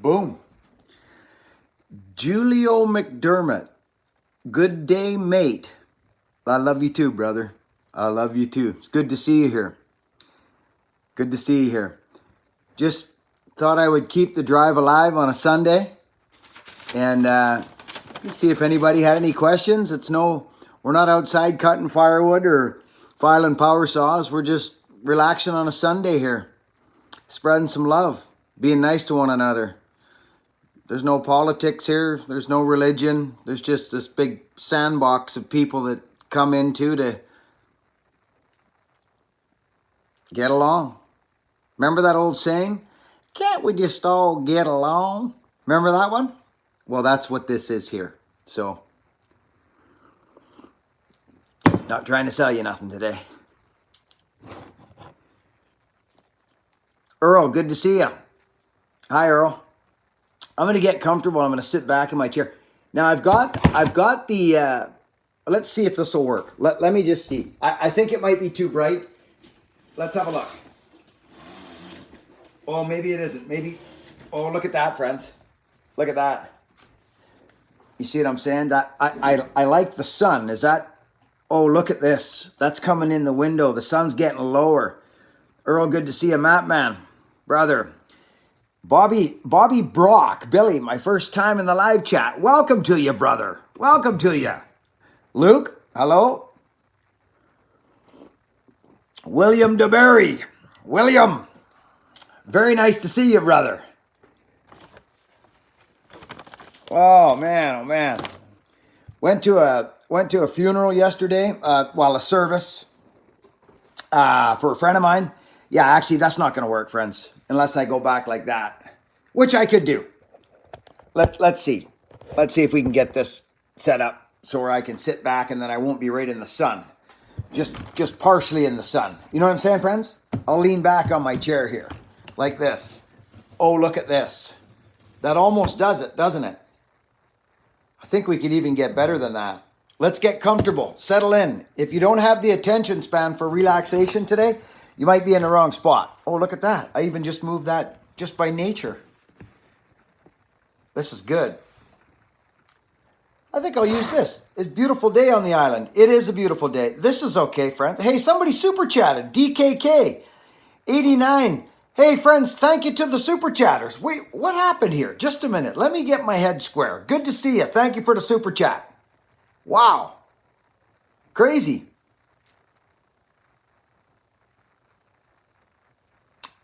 Boom. Julio McDermott. Good day, mate. I love you too, brother. I love you too. It's good to see you here. Good to see you here. Just thought I would keep the drive alive on a Sunday and see if anybody had any questions. We're not outside cutting firewood or filing power saws. We're just relaxing on a Sunday here, spreading some love, being nice to one another. There's no politics here. There's no religion. There's just this big sandbox of people that come into to get along. Remember that old saying? Can't we just all get along? Remember that one? Well, that's what this is here. So, not trying to sell you nothing today. Earl, good to see you. Hi, Earl. I'm going to get comfortable. I'm going to sit back in my chair. Now, I've got the, let's see if this will work. Let me just see. I think it might be too bright. Let's have a look. Oh, maybe it isn't. Maybe, oh, look at that, friends. Look at that. You see what I'm saying? That I like the sun. Is that, oh, look at this. That's coming in the window. The sun's getting lower. Earl, good to see you. Matt, man, brother. Bobby Brock, Billy, my first time in the live chat. Welcome to you, brother. Welcome to you. Luke, hello. William DeBerry. William, very nice to see you, brother. Oh man. Went to a funeral yesterday. A service for a friend of mine. Yeah, actually, that's not going to work, friends, unless I go back like that, which I could do. Let's see. Let's see if we can get this set up so where I can sit back and then I won't be right in the sun. Just partially in the sun. You know what I'm saying, friends? I'll lean back on my chair here like this. Oh, look at this. That almost does it, doesn't it? I think we could even get better than that. Let's get comfortable. Settle in. If you don't have the attention span for relaxation today, you might be in the wrong spot. Oh, look at that. I even just moved that just by nature. This is good. I think I'll use this. It's a beautiful day on the island. It is a beautiful day. This is okay, friends. Hey, somebody super chatted. DKK 89. Hey, friends, thank you to the super chatters. Wait, what happened here? Just a minute. Let me get my head square. Good to see you. Thank you for the super chat. Wow. Crazy.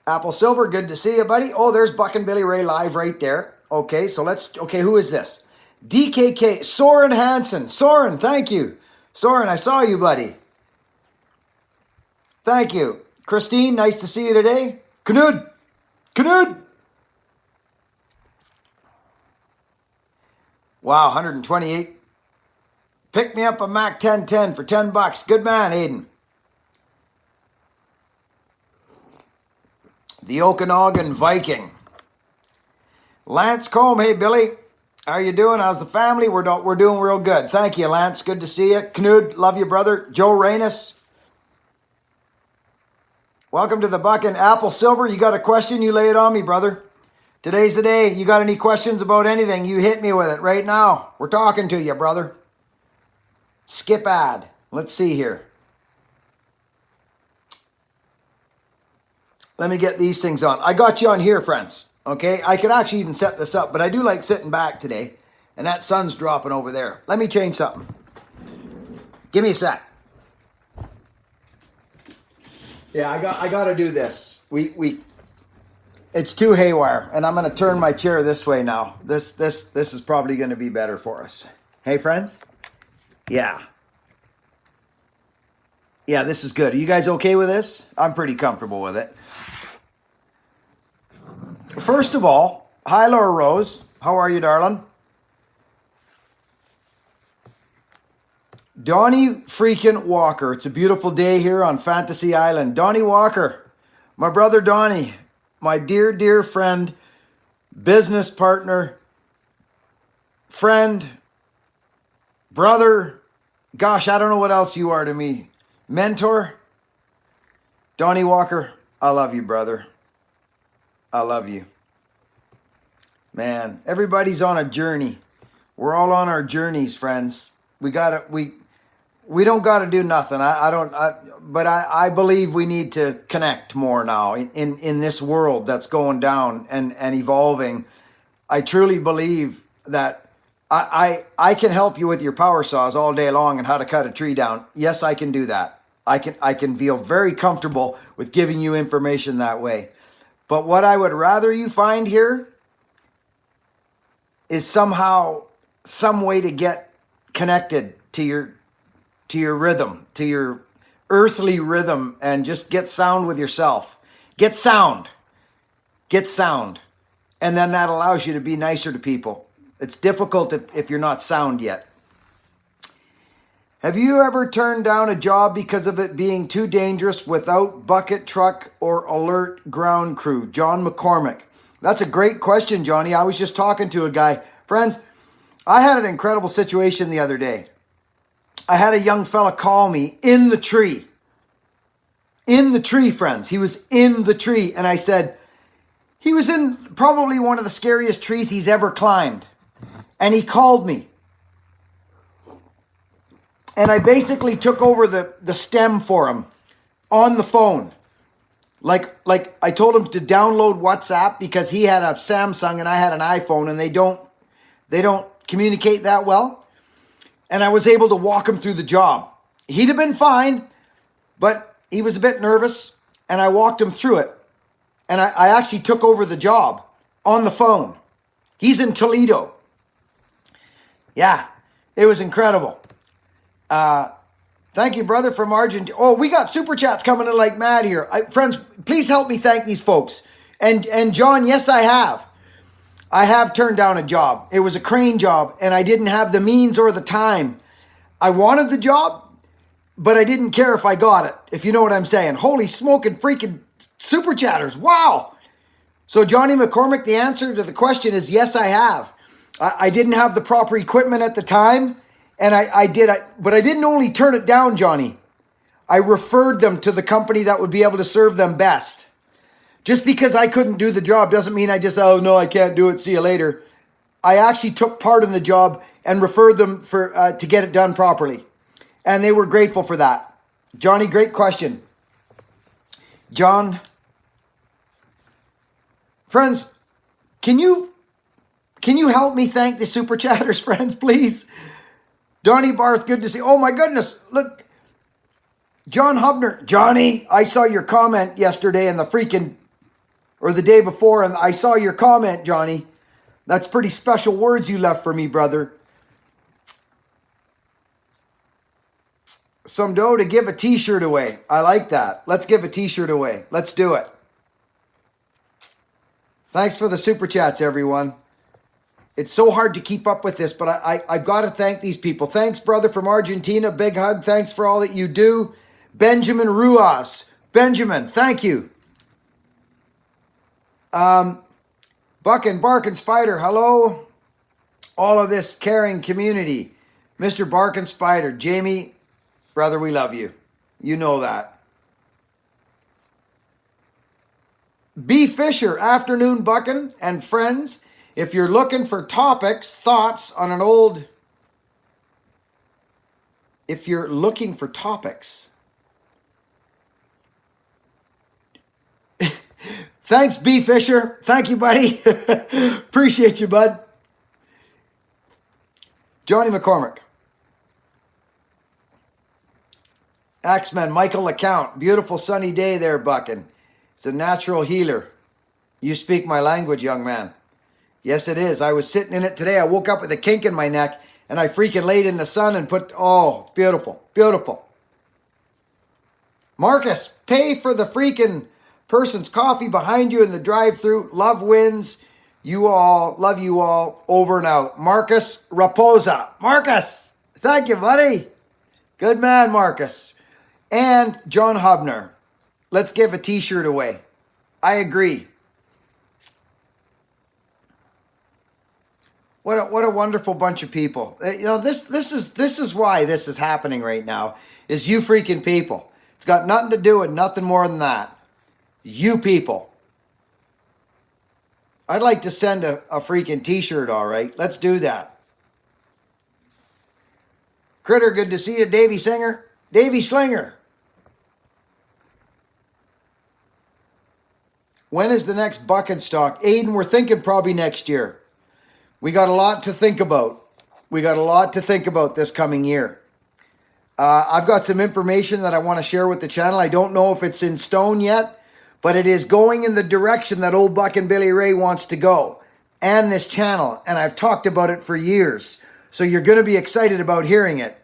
Apple Silver, good to see you, buddy. Oh, there's Buckin Billy Ray live right there. Okay, so okay, who is this? DKK, Soren Hansen. Soren, thank you. Soren, I saw you, buddy. Thank you. Christine, nice to see you today. Knud. Wow, 128. Pick me up a Mac 1010 for $10. Good man, Aiden. The Okanagan Viking. Lance Combe, hey Billy, how you doing? How's the family? We're doing real good. Thank you, Lance. Good to see you. Knud, love you, brother. Joe Reynes. Welcome to the Buckin. Apple Silver, you got a question? You lay it on me, brother. Today's the day. You got any questions about anything? You hit me with it right now. We're talking to you, brother. Skip ad. Let's see here. Let me get these things on. I got you on here, friends. Okay, I could actually even set this up, but I do like sitting back today, and that sun's dropping over there. Let me change something. Give me a sec. Yeah, I got to do this. It's too haywire, and I'm going to turn my chair this way now. This is probably going to be better for us. Hey, friends. Yeah. Yeah, this is good. Are you guys okay with this? I'm pretty comfortable with it. First of all, hi, Laura Rose. How are you, darling? Donnie freaking Walker. It's a beautiful day here on Fantasy Island. Donnie Walker, my brother Donnie, my dear, dear friend, business partner, friend, brother. Gosh, I don't know what else you are to me. Mentor. Donnie Walker, I love you, brother. I love you. Man, everybody's on a journey. We're all on our journeys, friends. We don't gotta do nothing. I believe we need to connect more now in this world that's going down and evolving. I truly believe that I can help you with your power saws all day long and how to cut a tree down. Yes, I can do that. I can feel very comfortable with giving you information that way. But what I would rather you find here is somehow some way to get connected to your rhythm, to your earthly rhythm, and just get sound with yourself. Get sound. Get sound. And then that allows you to be nicer to people. It's difficult if you're not sound yet. Have you ever turned down a job because of it being too dangerous without bucket truck or alert ground crew? John McCormick. That's a great question, Johnny. I was just talking to a guy. Friends, I had an incredible situation the other day. I had a young fella call me in the tree. In the tree, friends. He was in the tree. And I said, he was in probably one of the scariest trees he's ever climbed. And he called me. And I basically took over the stem for him on the phone. Like I told him to download WhatsApp because he had a Samsung and I had an iPhone, and they don't communicate that well. And I was able to walk him through the job. He'd have been fine, but he was a bit nervous, and I walked him through it. And I actually took over the job on the phone. He's in Toledo. Yeah, it was incredible. Thank you, brother, from Argentina. Oh, we got super chats coming in like mad here. Friends, please help me thank these folks. And John, yes, I have. I have turned down a job. It was a crane job, and I didn't have the means or the time. I wanted the job, but I didn't care if I got it, if you know what I'm saying. Holy smoking freaking super chatters. Wow. So Johnny McCormick, the answer to the question is yes, I have. I didn't have the proper equipment at the time, and but I didn't only turn it down, Johnny. I referred them to the company that would be able to serve them best. Just because I couldn't do the job doesn't mean I just, oh no, I can't do it, see you later. I actually took part in the job and referred them to get it done properly. And they were grateful for that. Johnny, great question. John, friends, can you help me thank the super chatters, friends, please? Donnie Barth, good to see. Oh my goodness, look. John Hubner. Johnny, I saw your comment yesterday in or the day before, and I saw your comment, Johnny. That's pretty special words you left for me, brother. Some dough to give a t-shirt away. I like that. Let's give a t-shirt away. Let's do it. Thanks for the super chats, everyone. It's so hard to keep up with this, but I've got to thank these people. Thanks, brother, from Argentina. Big hug. Thanks for all that you do. Benjamin Ruas. Benjamin, thank you. Buckin, Barkin, Spider, hello. All of this caring community. Mr. Barkin, Spider, Jamie, brother, we love you. You know that. B. Fisher, afternoon, Buckin and friends. If you're looking for topics, thoughts on an old... If you're looking for topics... Thanks, B. Fisher. Thank you, buddy. Appreciate you, bud. Johnny McCormick. Axeman, Michael LeCount. Beautiful sunny day there, Buckin. It's a natural healer. You speak my language, young man. Yes, it is. I was sitting in it today. I woke up with a kink in my neck, and I freaking laid in the sun and oh, beautiful, beautiful. Marcus, pay for the freaking person's coffee behind you in the drive-thru. Love wins. You all, love you all. Over and out. Marcus Raposa. Marcus, thank you, buddy. Good man, Marcus. And John Hubner. Let's give a t-shirt away. I agree. What a wonderful bunch of people. You know, this is why this is happening right now, is you freaking people. It's got nothing to do with nothing more than that. You people. I'd like to send a freaking t-shirt, all right? Let's do that. Critter, good to see you. Davy Singer. Davy Slinger. When is the next bucket stock? Aiden, we're thinking probably next year. We got a lot to think about. We got a lot to think about this coming year. I've got some information that I want to share with the channel. I don't know if it's in stone yet, but it is going in the direction that old Buckin Billy Ray wants to go, and this channel, and I've talked about it for years. So you're going to be excited about hearing it.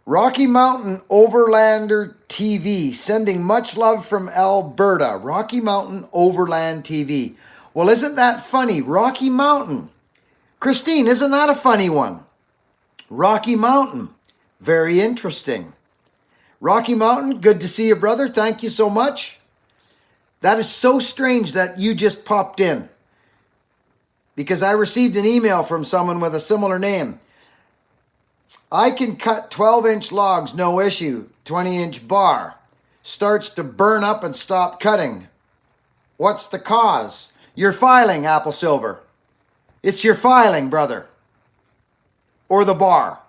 Rocky Mountain Overlander TV, sending much love from Alberta. Rocky Mountain Overland TV. Well, isn't that funny? Rocky Mountain. Christine, isn't that a funny one? Rocky Mountain. Very interesting. Rocky Mountain, good to see you, brother. Thank you so much. That is so strange that you just popped in, because I received an email from someone with a similar name. I can cut 12-inch logs, no issue. 20-inch bar. Starts to burn up and stop cutting. What's the cause? Your filing, Apple Silver. It's your filing, brother. Or the bar.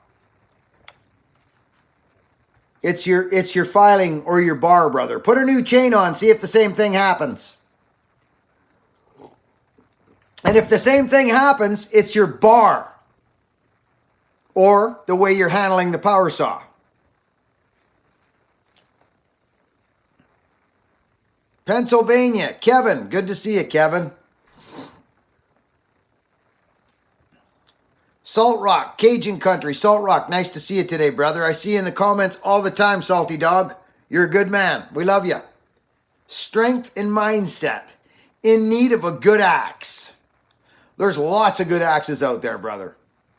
It's your filing or your bar, brother. Put a new chain on, see if the same thing happens. And if the same thing happens, it's your bar. Or the way you're handling the power saw. Pennsylvania, Kevin. Good to see you, Kevin. Salt Rock, Cajun Country. Salt Rock, nice to see you today, brother. I see you in the comments all the time, Salty Dog. You're a good man. We love you. Strength and mindset. In need of a good axe. There's lots of good axes out there, brother.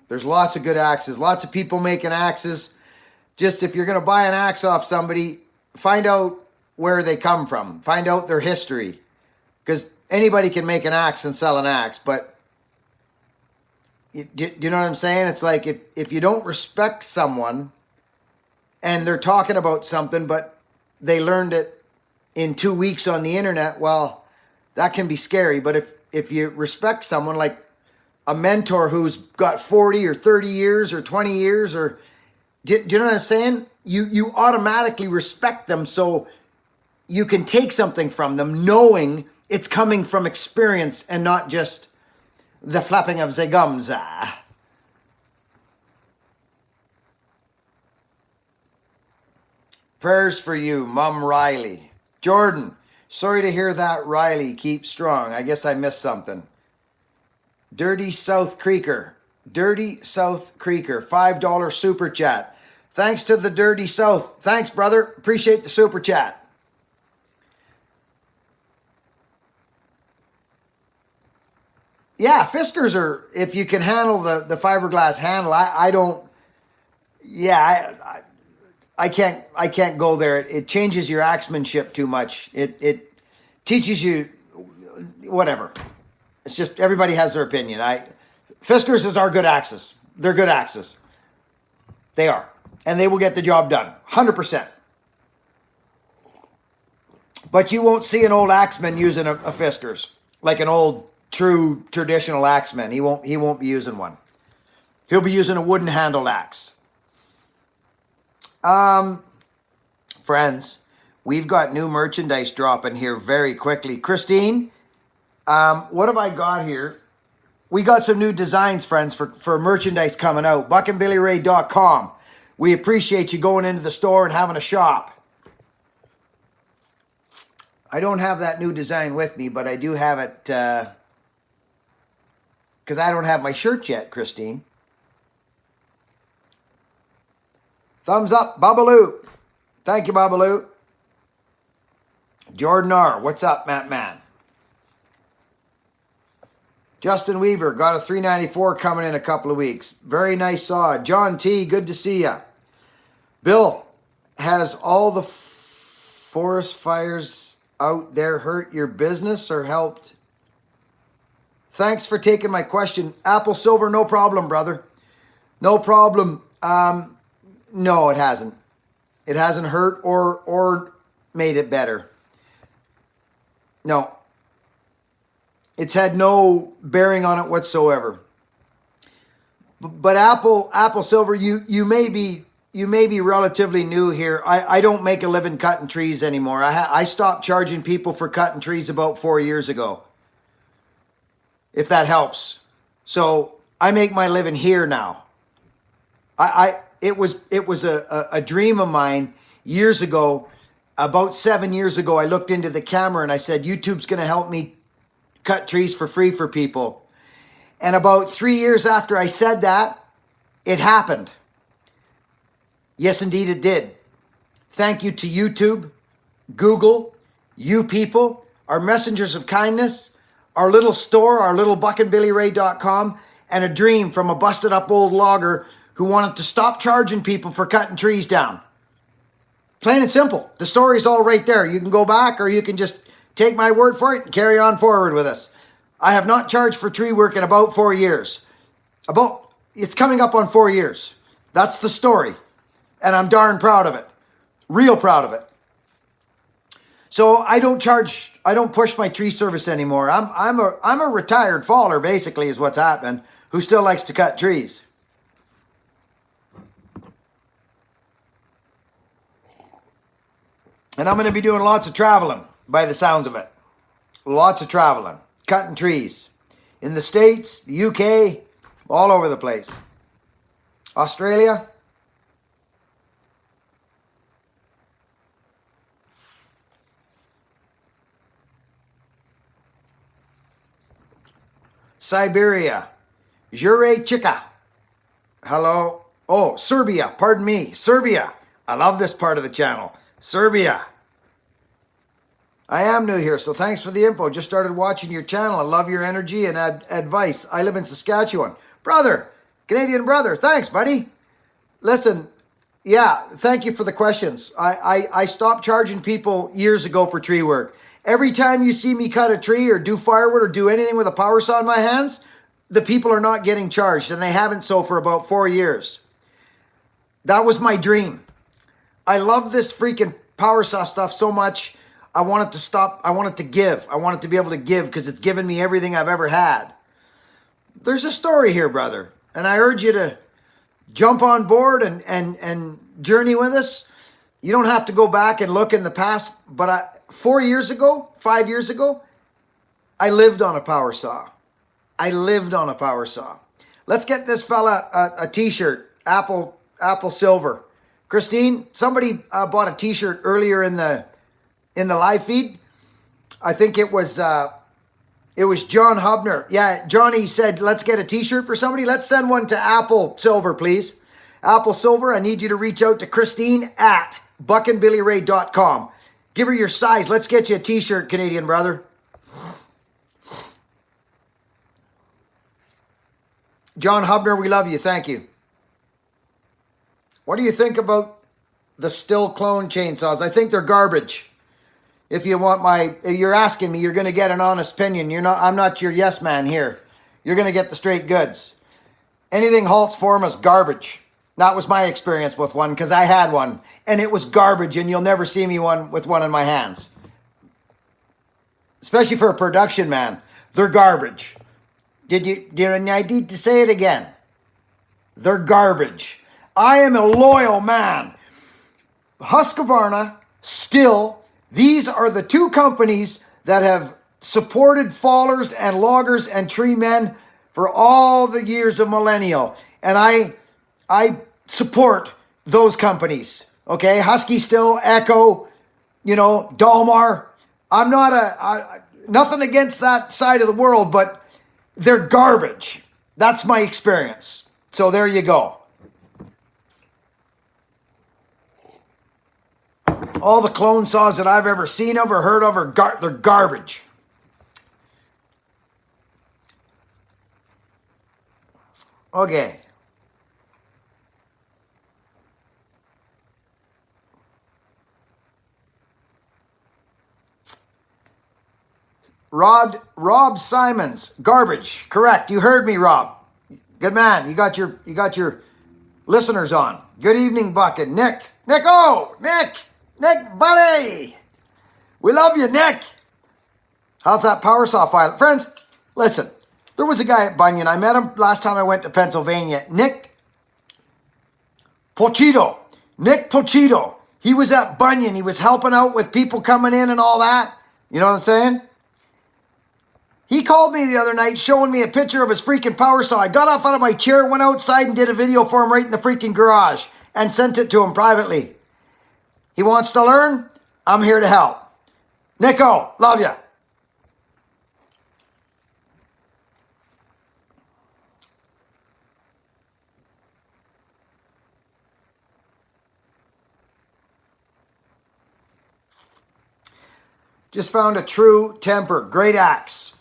There's lots of good axes. Lots of people making axes. Just if you're going to buy an axe off somebody, find out where they come from. Find out their history. Because anybody can make an axe and sell an axe. But do you know what I'm saying? It's like if you don't respect someone and they're talking about something, but they learned it in 2 weeks on the internet, well, that can be scary. But if you respect someone like a mentor who's got 40 or 30 years or 20 years, or do you know what I'm saying? You automatically respect them, so you can take something from them knowing it's coming from experience and not just the flapping of the gums. Prayers for you, Mum Riley. Jordan, sorry to hear that, Riley. Keep strong. I guess I missed something. Dirty South Creeker. Dirty South Creeker. $5 super chat. Thanks to the Dirty South. Thanks, brother. Appreciate the super chat. Yeah, Fiskars are, if you can handle the fiberglass handle, I don't, yeah, I can't go there. It changes your axemanship too much. It teaches you, whatever. It's just, everybody has their opinion. Fiskars are good axes. They're good axes. They are. And they will get the job done. 100%. But you won't see an old axeman using a Fiskars. Like an old, true, traditional axeman. He won't be using one. He'll be using a wooden handled axe. Friends, we've got new merchandise dropping here very quickly. Christine, what have I got here? We got some new designs, friends, for merchandise coming out. BuckinBillyRay.com. We appreciate you going into the store and having a shop. I don't have that new design with me, but I do have it, because I don't have my shirt yet, Christine. Thumbs up, Babaloo. Thank you, Babaloo. Jordan R. What's up, Matt Man? Justin Weaver, got a 394 coming in a couple of weeks. Very nice saw. John T, good to see ya. Bill, has all the forest fires out there hurt your business or helped? Thanks for taking my question. Apple Silver, no problem, brother. No problem. No, it hasn't. It hasn't hurt or made it better. No. It's had no bearing on it whatsoever. But Apple Silver, you may be relatively new here. I don't make a living cutting trees anymore. I stopped charging people for cutting trees about 4 years ago, if that helps. So I make my living here now. It was a dream of mine years ago. About 7 years ago, I looked into the camera and I said, YouTube's going to help me cut trees for free for people. And about 3 years after I said that, it happened. Yes, indeed it did. Thank you to YouTube, Google, you people, our messengers of kindness, our little store, our little buckinbillyray.com, and a dream from a busted up old logger who wanted to stop charging people for cutting trees down. Plain and simple. The story's all right there. You can go back or you can just take my word for it and carry on forward with us. I have not charged for tree work in about 4 years. It's coming up on 4 years. That's the story. And I'm darn proud of it. Real proud of it. So I don't push my tree service anymore. I'm a retired faller, basically, is what's happening, who still likes to cut trees. And I'm going to be doing lots of traveling, by the sounds of it. Lots of traveling, cutting trees. In the States, the UK, all over the place. Australia. Siberia. Jure Chika. Hello. Oh, Serbia. Pardon me. Serbia. I love this part of the channel. Serbia. I am new here, so thanks for the info. Just started watching your channel. I love your energy and advice. I live in Saskatchewan. Brother, Canadian brother, thanks, buddy. Listen, yeah, thank you for the questions. I stopped charging people years ago for tree work. Every time you see me cut a tree or do firewood or do anything with a power saw in my hands, the people are not getting charged, and they haven't so for about 4 years. That was my dream. I love this freaking power saw stuff so much. I want it to stop. I want it to give. I want it to be able to give because it's given me everything I've ever had. There's a story here, brother. And I urge you to jump on board and journey with us. You don't have to go back and look in the past. But 4 years ago, 5 years ago, I lived on a power saw. I lived on a power saw. Let's get this fella a t-shirt, Apple Silver. Christine, somebody bought a t-shirt earlier in the live feed. I think it was John Hubner. Yeah, Johnny said, let's get a t-shirt for somebody. Let's send one to Apple Silver, please. Apple Silver, I need you to reach out to Christine at buckinbillyray.com. Give her your size. Let's get you a t-shirt, Canadian brother. John Hubner, we love you. Thank you. What do you think about the still clone chainsaws? I think they're garbage. If you're asking me, you're going to get an honest opinion. I'm not your yes man here. You're going to get the straight goods. Anything Halt's form is garbage. That was my experience with one because I had one and it was garbage, and you'll never see me with one in my hands. Especially for a production man. They're garbage. Did I need to say it again? They're garbage. I am a loyal man. Husqvarna, Still, these are the two companies that have supported fallers and loggers and tree men for all the years of millennial. And I support those companies. Okay, Husky Still, Echo, Dalmar. I'm not nothing against that side of the world, but they're garbage. That's my experience. So there you go. All the clone saws that I've ever seen of or heard of they're garbage. Okay. Rob Simons, garbage. Correct. You heard me, Rob. Good man. You got your listeners on. Good evening, Buckin. Nick, buddy. We love you, Nick. How's that power saw file? Friends, Listen, there was a guy at Bunyan. I met him last time I went to Pennsylvania. Nick Pochito. Nick Pochito. He was at Bunyan. He was helping out with people coming in and all that. You know what I'm saying? He called me the other night showing me a picture of his freaking power saw. I got off out of my chair, went outside and did a video for him right in the freaking garage and sent it to him privately. He wants to learn. I'm here to help. Nico, love ya. Just found a true temper. Great axe.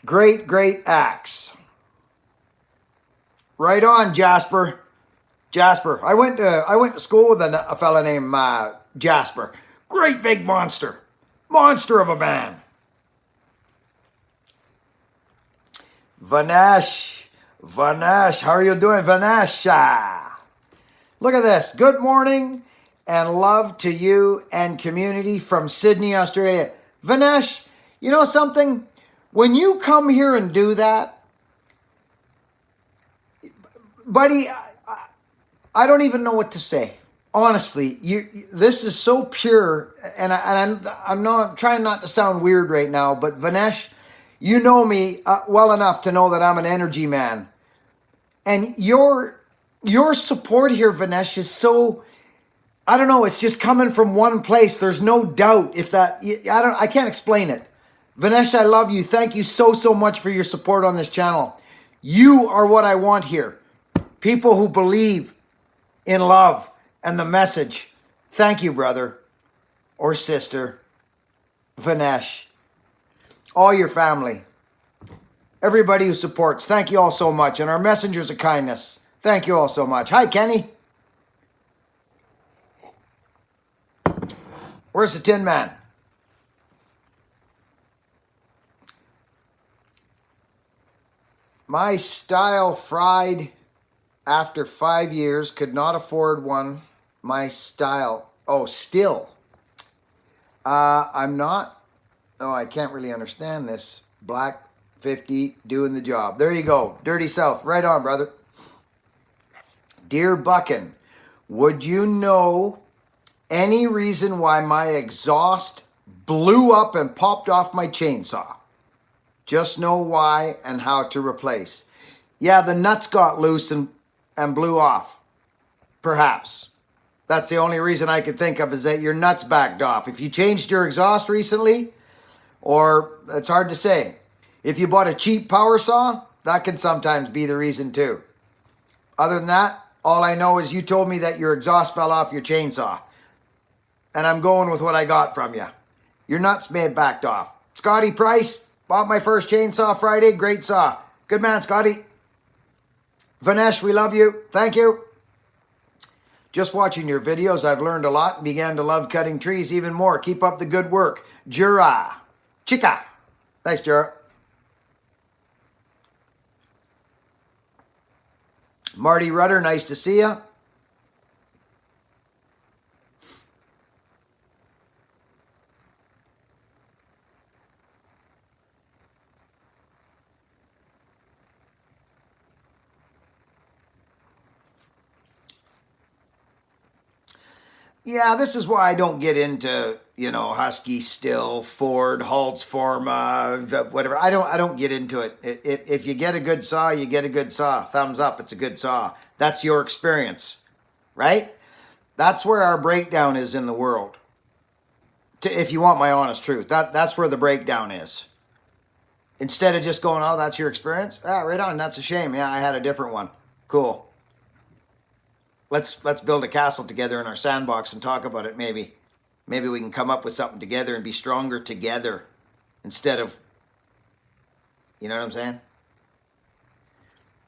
Great axe. Right on, Jasper. Jasper. I went to school with a fella named Jasper. Great big monster. Monster of a man. Vanesh. How are you doing, Vanesh? Look at this. Good morning and love to you and community from Sydney, Australia. Vanesh, you know something? When you come here and do that, buddy, I don't even know what to say. Honestly, this is so pure, and I'm not trying not to sound weird right now, but Vanesh, you know me well enough to know that I'm an energy man, and your support here, Vanesh, is so, I don't know, it's just coming from one place. There's no doubt if that, I can't explain it. Vanesh, I love you. Thank you so much for your support on this channel. You are what I want here. People who believe in love and the message. Thank you, brother or sister. Vanesh. All your family. Everybody who supports. Thank you all so much. And our messengers of kindness. Thank you all so much. Hi, Kenny. Where's the Tin Man? My style fried after 5 years. Could not afford one. My style. Oh, still. I'm not. Oh, I can't really understand this. Black 50 doing the job. There you go. Dirty South. Right on, brother. Dear Buckin, would you know any reason why my exhaust blew up and popped off my chainsaw? Just know why and how to replace. Yeah, the nuts got loose and blew off. Perhaps. That's the only reason I could think of, is that your nuts backed off. If you changed your exhaust recently, or it's hard to say. If you bought a cheap power saw, that can sometimes be the reason too. Other than that, all I know is you told me that your exhaust fell off your chainsaw. And I'm going with what I got from you. Your nuts may have backed off. Scotty Price, bought my first chainsaw Friday. Great saw. Good man, Scotty. Vanesh, we love you. Thank you. Just watching your videos, I've learned a lot and began to love cutting trees even more. Keep up the good work. Jura. Chica. Thanks, Jura. Marty Rudder, nice to see you. Yeah, this is why I don't get into, Husky, Still, Ford, Haltz, Forma, whatever. I don't get into it. If you get a good saw, you get a good saw. Thumbs up, it's a good saw. That's your experience, right? That's where our breakdown is in the world. If you want my honest truth, that's where the breakdown is. Instead of just going, oh, that's your experience? Ah, right on, that's a shame. Yeah, I had a different one. Cool. Let's build a castle together in our sandbox and talk about it. Maybe we can come up with something together and be stronger together instead of, you know what I'm saying?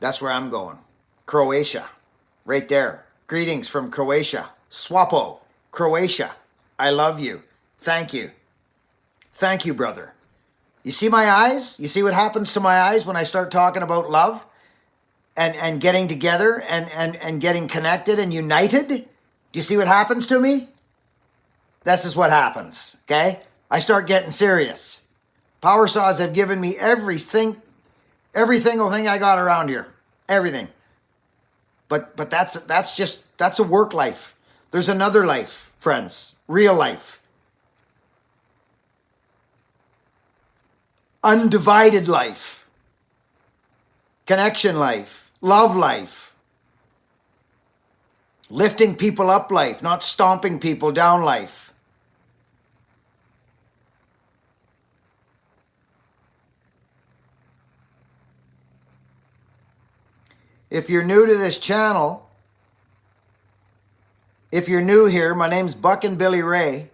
That's where I'm going. Croatia, right there. Greetings from Croatia. Swapo, Croatia. I love you. Thank you. Thank you, brother. You see my eyes? You see what happens to my eyes when I start talking about love? And getting together and getting connected and united? Do you see what happens to me? This is what happens, okay? I start getting serious. Power saws have given me everything Every single thing I got around here. Everything. But that's a work life. There's another life, friends. Real life. Undivided life. Connection life. Love life. Lifting people up life, not stomping people down life. If you're new to this channel, if you're new here, my name's Buckin Billy Ray.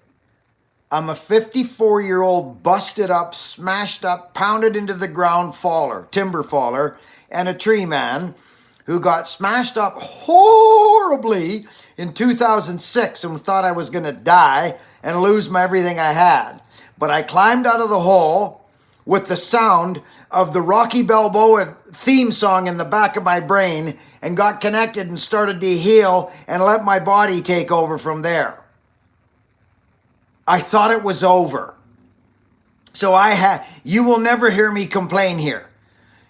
I'm a 54-year-old busted up, smashed up, pounded into the ground faller, timber faller, and a tree man who got smashed up horribly in 2006 and thought I was going to die and lose everything I had. But I climbed out of the hole with the sound of the Rocky Balboa theme song in the back of my brain and got connected and started to heal and let my body take over from there. I thought it was over. So you will never hear me complain here.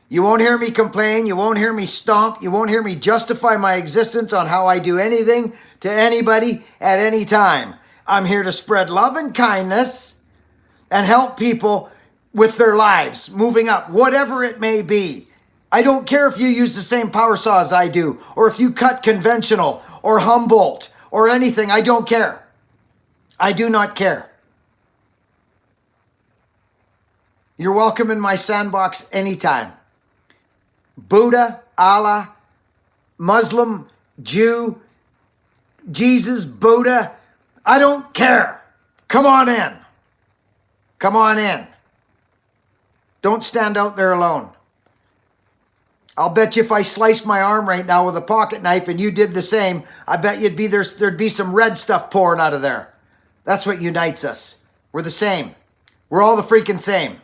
You won't hear me complain. You won't hear me stomp. You won't hear me justify my existence on how I do anything to anybody at any time. I'm here to spread love and kindness and help people with their lives, moving up, whatever it may be. I don't care if you use the same power saw as I do, or if you cut conventional, or Humboldt, or anything. I don't care. I do not care. You're welcome in my sandbox anytime. Buddha, Allah, Muslim, Jew, Jesus, Buddha, I don't care. Come on in. Come on in. Don't stand out there alone. I'll bet you if I sliced my arm right now with a pocket knife and you did the same, I bet there'd be some red stuff pouring out of there. That's what unites us. We're the same. We're all the freaking same.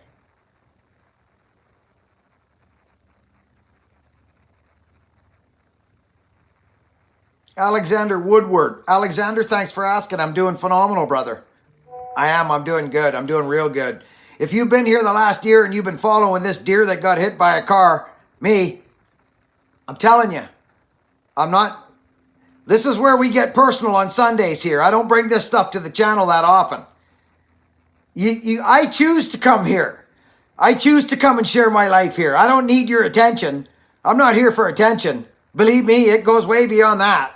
Alexander Woodward. Alexander, thanks for asking. I'm doing phenomenal, brother. I am. I'm doing good. I'm doing real good. If you've been here the last year and you've been following this deer that got hit by a car, me, I'm telling you, this is where we get personal on Sundays here. I don't bring this stuff to the channel that often. I choose to come here. I choose to come and share my life here. I don't need your attention. I'm not here for attention. Believe me, it goes way beyond that.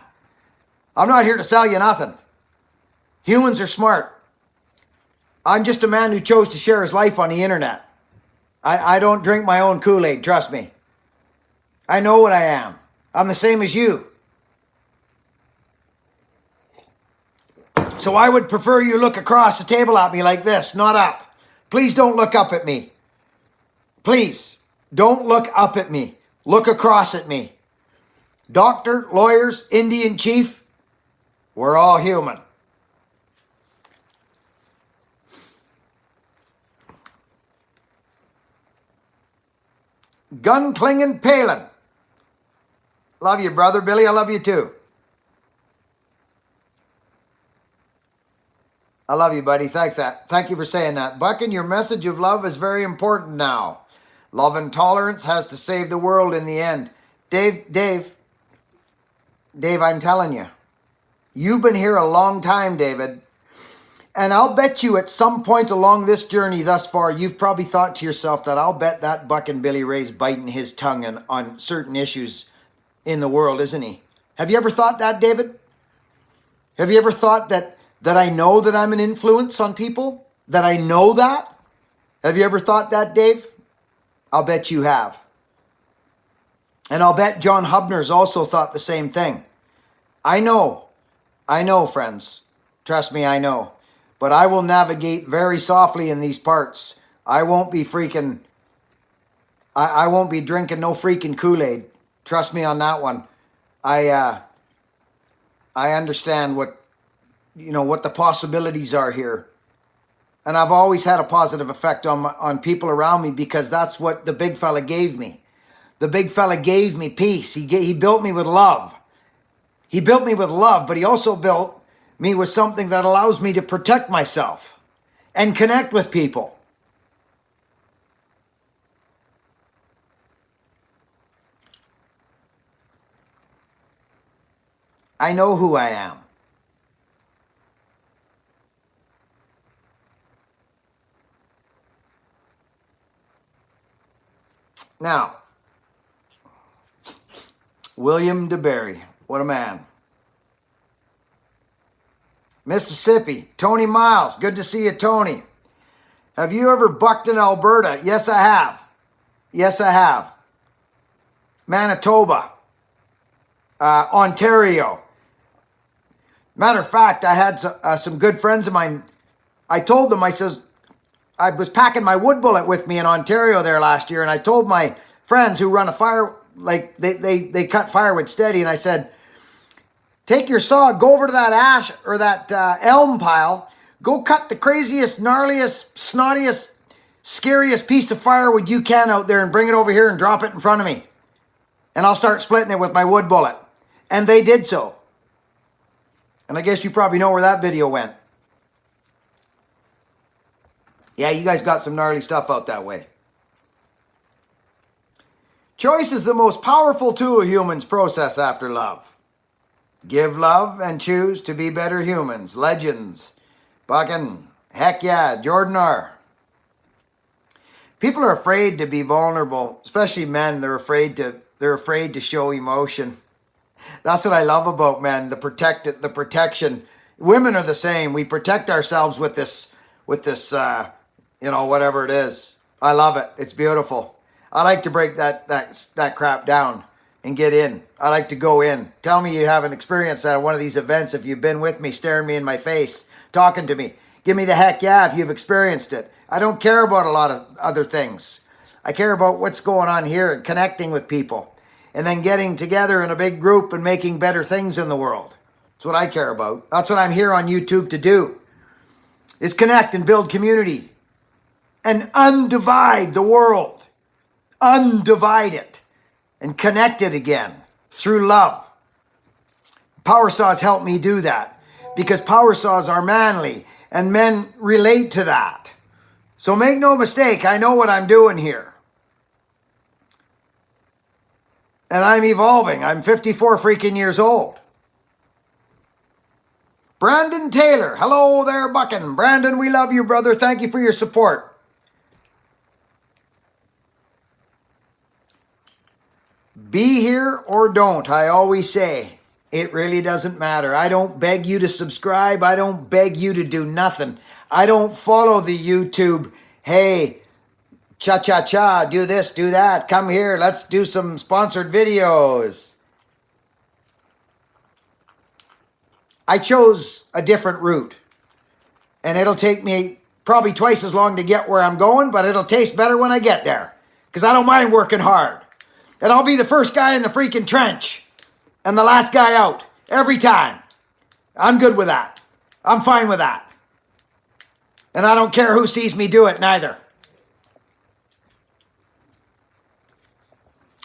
I'm not here to sell you nothing. Humans are smart. I'm just a man who chose to share his life on the internet. I don't drink my own Kool-Aid, trust me. I know what I am. I'm the same as you. So I would prefer you look across the table at me like this, not up. Please don't look up at me. Please, don't look up at me. Look across at me. Doctor, lawyers, Indian chief, we're all human. Gun-clinging Palin. Love you, brother. Billy, I love you too. I love you, buddy. Thanks. Thank you for saying that. Buckin, your message of love is very important now. Love and tolerance has to save the world in the end. Dave, I'm telling you. You've been here a long time, David. And I'll bet you at some point along this journey thus far, you've probably thought to yourself that I'll bet that Buckin Billy Ray's biting his tongue on certain issues in the world, isn't he? Have you ever thought that, David? Have you ever thought that I know that I'm an influence on people? That I know that? Have you ever thought that, Dave? I'll bet you have. And I'll bet John Hubner's also thought the same thing. I know, friends. Trust me, I know. But I will navigate very softly in these parts. I won't be freaking... I won't be drinking no freaking Kool-Aid. Trust me on that one. I understand what the possibilities are here. And I've always had a positive effect on people around me because that's what the big fella gave me. The big fella gave me peace. He built me with love. He built me with love, but he also built me with something that allows me to protect myself and connect with people. I know who I am. Now, William DeBerry, what a man. Mississippi, Tony Miles, good to see you, Tony. Have you ever bucked in Alberta? Yes, I have. Yes, I have. Manitoba, Ontario. Matter of fact, I had some good friends of mine. I told them, I says, I was packing my wood bullet with me in Ontario there last year, and I told my friends who run a fire, like they cut firewood steady, and I said, take your saw, go over to that ash or that elm pile, go cut the craziest, gnarliest, snottiest, scariest piece of firewood you can out there and bring it over here and drop it in front of me. And I'll start splitting it with my wood bullet. And they did so. And I guess you probably know where that video went. Yeah, you guys got some gnarly stuff out that way. Choice is the most powerful tool humans process after love. Give love and choose to be better humans. Legends. Buckin. Heck yeah. Jordan R. People are afraid to be vulnerable, especially men. They're afraid to show emotion. That's what I love about men, the protection. Women are the same. We protect ourselves with this, whatever it is. I love it. It's beautiful. I like to break that crap down and get in. I like to go in. Tell me you haven't experienced that at one of these events if you've been with me, staring me in my face, talking to me. Give me the heck yeah if you've experienced it. I don't care about a lot of other things. I care about what's going on here and connecting with people. And then getting together in a big group and making better things in the world. That's what I care about. That's what I'm here on YouTube to do. Is connect and build community. And undivide the world. Undivide it. And connect it again. Through love. Power saws help me do that. Because power saws are manly. And men relate to that. So make no mistake, I know what I'm doing here. And I'm evolving. I'm 54 freaking years old. Brandon Taylor. Hello there, Buckin. Brandon, we love you, brother. Thank you for your support. Be here or don't. I always say, it really doesn't matter. I don't beg you to subscribe. I don't beg you to do nothing. I don't follow the YouTube, hey, cha-cha-cha, do this, do that. Come here, let's do some sponsored videos. I chose a different route. And it'll take me probably twice as long to get where I'm going, but it'll taste better when I get there. Because I don't mind working hard. And I'll be the first guy in the freaking trench. And the last guy out. Every time. I'm good with that. I'm fine with that. And I don't care who sees me do it, neither.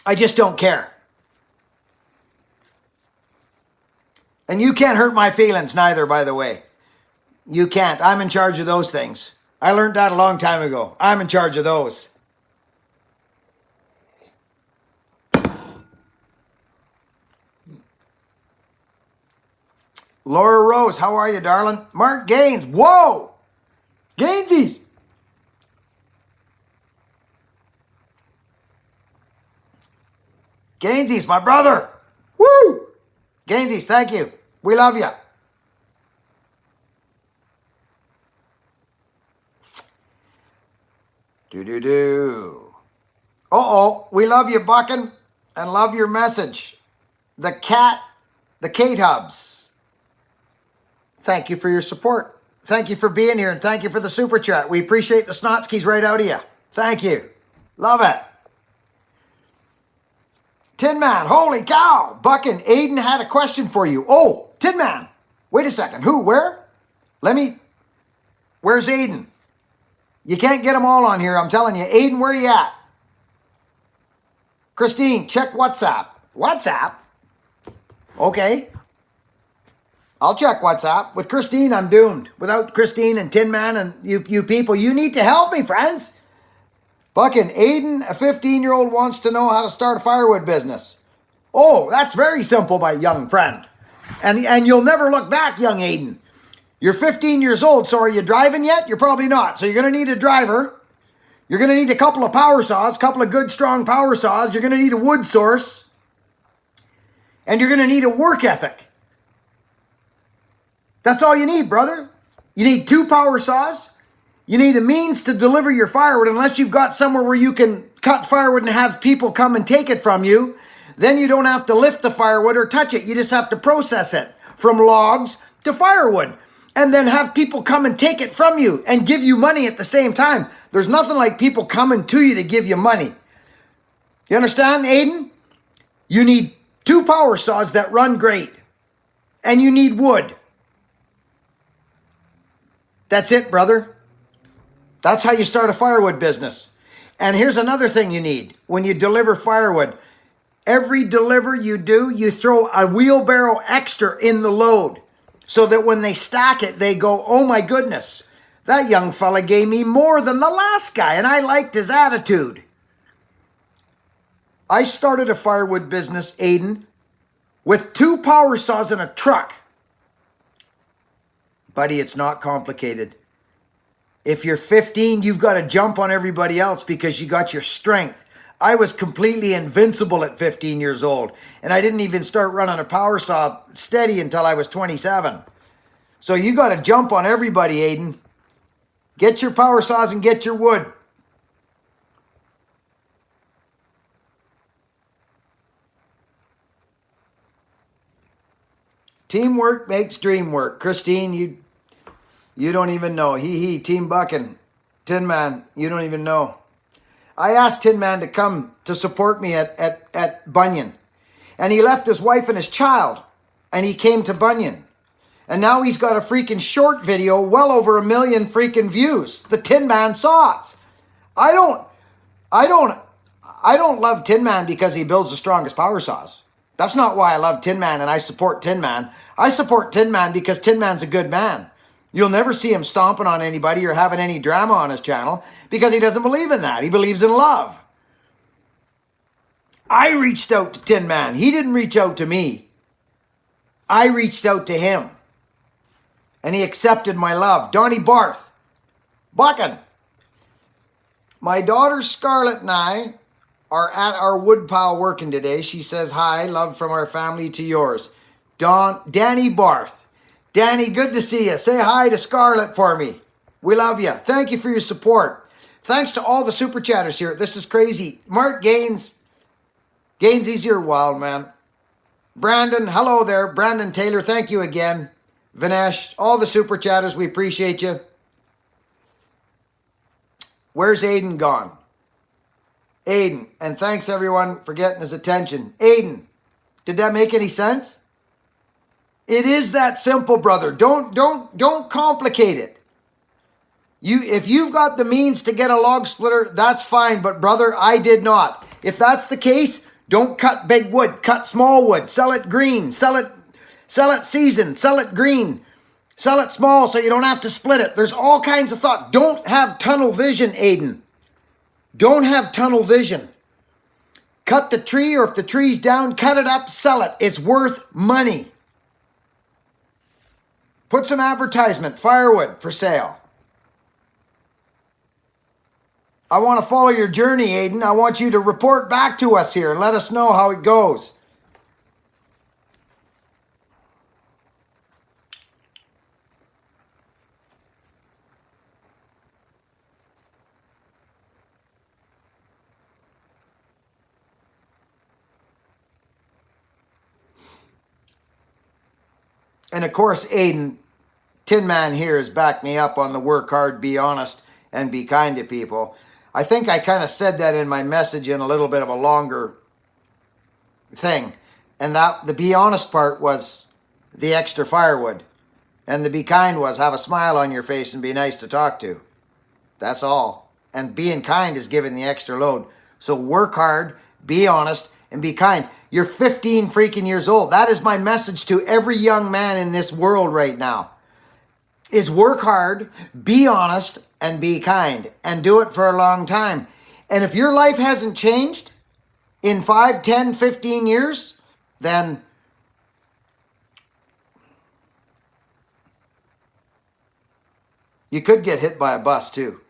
I just don't care. And you can't hurt my feelings neither, by the way. You can't. I'm in charge of those things. I learned that a long time ago. I'm in charge of those. Laura Rose, how are you, darling? Mark Gaines, whoa! Gainsies! Gainsies, my brother! Woo! Gainsies, thank you. We love you. Do. Uh-oh, we love you, Buckin, and love your message. The Kate Hubs. Thank you for your support. Thank you for being here, and thank you for the super chat. We appreciate the snotskis right out of you. Thank you. Love it. Tin Man, holy cow. Buckin, Aiden had a question for you. Oh, Tin Man. Wait a second. Who? Where? Where's Aiden? You can't get them all on here, I'm telling you. Aiden, where you at? Christine, check WhatsApp. WhatsApp? Okay. I'll check WhatsApp. With Christine, I'm doomed. Without Christine and Tin Man and you people, you need to help me, friends. Buckin, Aiden, a 15-year-old wants to know how to start a firewood business. Oh, that's very simple, my young friend. And you'll never look back, young Aiden. You're 15 years old, so are you driving yet? You're probably not. So you're going to need a driver. You're going to need a couple of power saws, a couple of good, strong power saws. You're going to need a wood source. And you're going to need a work ethic. That's all you need, brother. You need 2 power saws. You need a means to deliver your firewood, unless you've got somewhere where you can cut firewood and have people come and take it from you. Then you don't have to lift the firewood or touch it. You just have to process it from logs to firewood. And then have people come and take it from you and give you money at the same time. There's nothing like people coming to you to give you money. You understand, Aiden? You need 2 power saws that run great. And you need wood. That's it, brother. That's how you start a firewood business. And here's another thing you need when you deliver firewood. Every deliver you do, you throw a wheelbarrow extra in the load so that when they stack it, they go, oh my goodness, that young fella gave me more than the last guy, and I liked his attitude. I started a firewood business, Aiden, with 2 power saws and a truck. Buddy, it's not complicated. If you're 15, you've got to jump on everybody else because you got your strength. I was completely invincible at 15 years old, and I didn't even start running a power saw steady until I was 27. So you got to jump on everybody, Aiden. Get your power saws and get your wood. Teamwork makes dream work. Christine, you don't even know. Team Buckin. Tin Man, you don't even know. I asked Tin Man to come to support me at Bunyan. And he left his wife and his child. And he came to Bunyan. And now he's got a freaking short video, well over 1 million freaking views. The Tin Man Saws. I don't love Tin Man because he builds the strongest power saws. That's not why I love Tin Man and I support Tin Man. I support Tin Man because Tin Man's a good man. You'll never see him stomping on anybody or having any drama on his channel because he doesn't believe in that. He believes in love. I reached out to Tin Man. He didn't reach out to me. I reached out to him. And he accepted my love. Donnie Barth. Buckin. My daughter Scarlett and I are at our woodpile working today. She says, hi, love from our family to yours. Danny Barth. Danny, good to see you. Say hi to Scarlett for me. We love you. Thank you for your support. Thanks to all the super chatters here. This is crazy. Mark Gaines. Gainesy's your wild man. Brandon, hello there. Brandon Taylor, thank you again. Vinesh, all the super chatters, we appreciate you. Where's Aiden gone? Aiden, and thanks everyone for getting his attention. Aiden, did that make any sense? It is that simple, brother. Don't complicate it. If you've got the means to get a log splitter, that's fine. But brother, I did not. If that's the case, don't cut big wood. Cut small wood. Sell it green. Sell it seasoned. Sell it green. Sell it small so you don't have to split it. There's all kinds of thought. Don't have tunnel vision, Aiden. Don't have tunnel vision. Cut the tree, or if the tree's down, cut it up, sell it. It's worth money. Put some advertisement, firewood for sale. I want to follow your journey, Aiden. I want you to report back to us here and let us know how it goes. And of course, Aiden, Tin Man here has backed me up on the work hard, be honest, and be kind to people. I think I kind of said that in my message in a little bit of a longer thing. And that the be honest part was the extra firewood. And the be kind was have a smile on your face and be nice to talk to. That's all. And being kind is giving the extra load. So work hard, be honest, and be kind. You're 15 freaking years old. That is my message to every young man in this world right now. Is work hard, be honest, and be kind. And do it for a long time. And if your life hasn't changed in 5, 10, 15 years, then You could get hit by a bus too.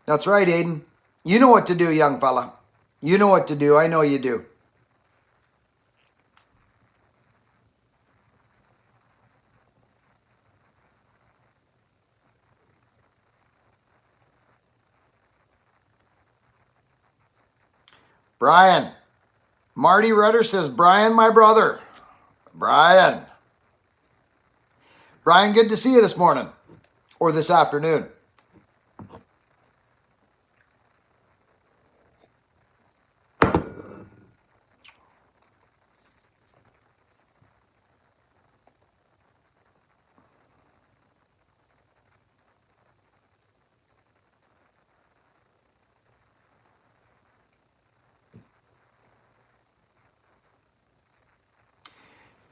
That's right, Aiden. You know what to do, young fella. You know what to do. I know you do. Brian. Marty Rudder says, Brian, my brother. Brian. Brian, good to see you this morning or this afternoon.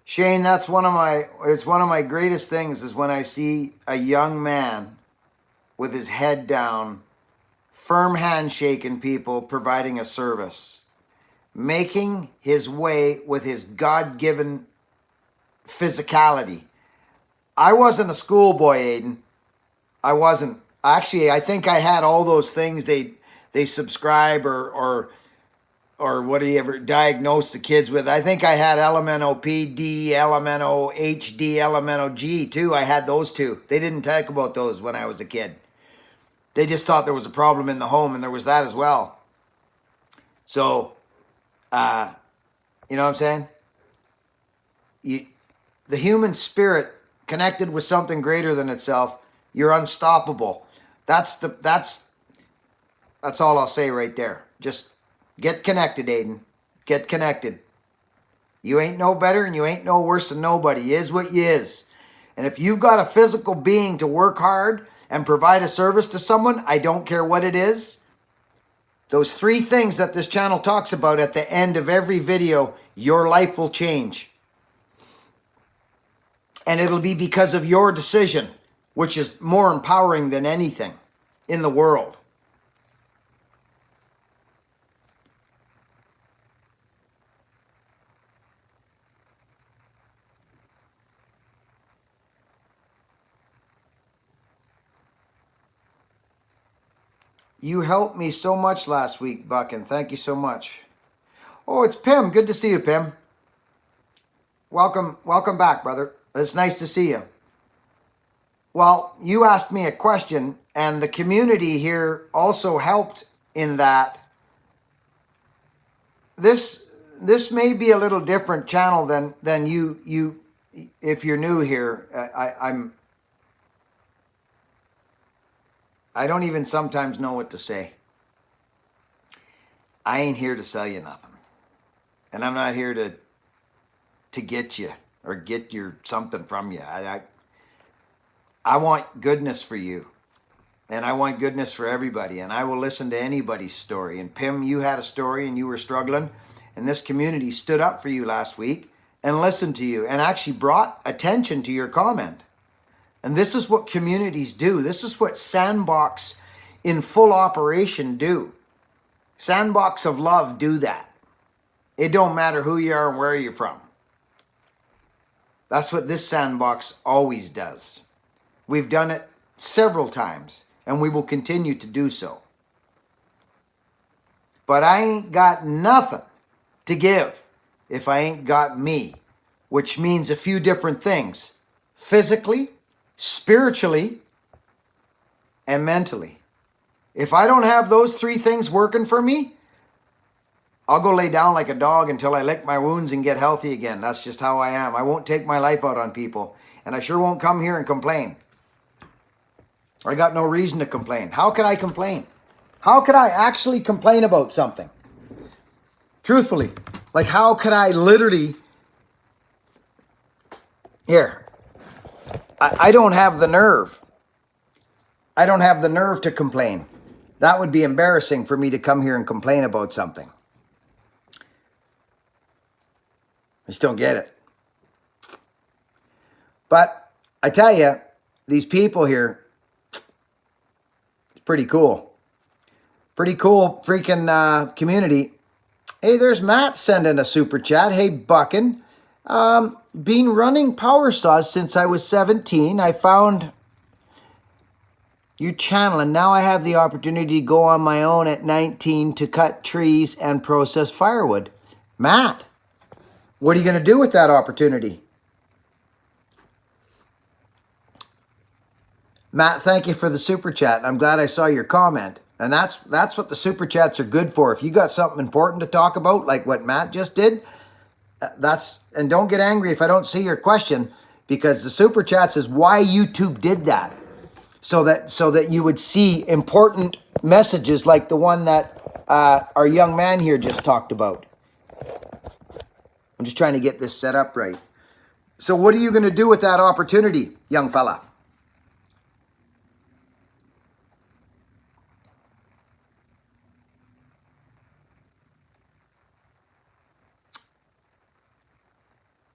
Shane, it's one of my greatest things is when I see a young man with his head down, firm handshaking people, providing a service, making his way with his God-given physicality. I wasn't a schoolboy, Aiden. I wasn't. Actually, I think I had all those things they subscribe or what do you ever diagnose the kids with? I think I had elemental P, D, elemental H, D, elemental G too. I had those two. They didn't talk about those when I was a kid. They just thought there was a problem in the home, and there was that as well. So, you know what I'm saying? The human spirit connected with something greater than itself, you're unstoppable. That's all I'll say right there. Just get connected, Aiden. Get connected. You ain't no better and you ain't no worse than nobody. You is what you is. And if you've got a physical being to work hard and provide a service to someone, I don't care what it is, those 3 things that this channel talks about at the end of every video, your life will change. And it'll be because of your decision, which is more empowering than anything in the world. You helped me so much last week, Buckin. Thank you so much. Oh, it's Pim. Good to see you, Pim. Welcome back, brother. It's nice to see you. Well, you asked me a question, and the community here also helped in that. This may be a little different channel than you if you're new here. I don't even sometimes know what to say. I ain't here to sell you nothing. And I'm not here to get you or get your something from you. I want goodness for you. And I want goodness for everybody. And I will listen to anybody's story. And Pim, you had a story and you were struggling. And this community stood up for you last week and listened to you and actually brought attention to your comment. And this is what communities do. This is what Sandbox in full operation do. Sandbox of Love do that. It don't matter who you are and where you're from. That's what this Sandbox always does. We've done it several times, and we will continue to do so. But I ain't got nothing to give if I ain't got me, which means a few different things. Physically, spiritually, and mentally. If I don't have those 3 things working for me, I'll go lay down like a dog until I lick my wounds and get healthy again. That's just how I am. I won't take my life out on people. And I sure won't come here and complain. I got no reason to complain. How could I complain? How could I actually complain about something? Truthfully. Like, how could I literally... Here. I don't have the nerve. I don't have the nerve to complain. That would be embarrassing for me to come here and complain about something. I just don't get it. But I tell you, these people here, it's pretty cool. Pretty cool freaking community. Hey, there's Matt sending a super chat. Hey, Buckin. Been running power saws since I was 17. I found your channel, and now I have the opportunity to go on my own at 19 to cut trees and process firewood. Matt, what are you going to do with that opportunity? Matt, thank you for the super chat. I'm glad I saw your comment. And that's what the super chats are good for. If you got something important to talk about, like what Matt just did, and don't get angry if I don't see your question, because the super chats is why YouTube did that. So that you would see important messages like the one that our young man here just talked about. I'm just trying to get this set up right. So what are you going to do with that opportunity, young fella?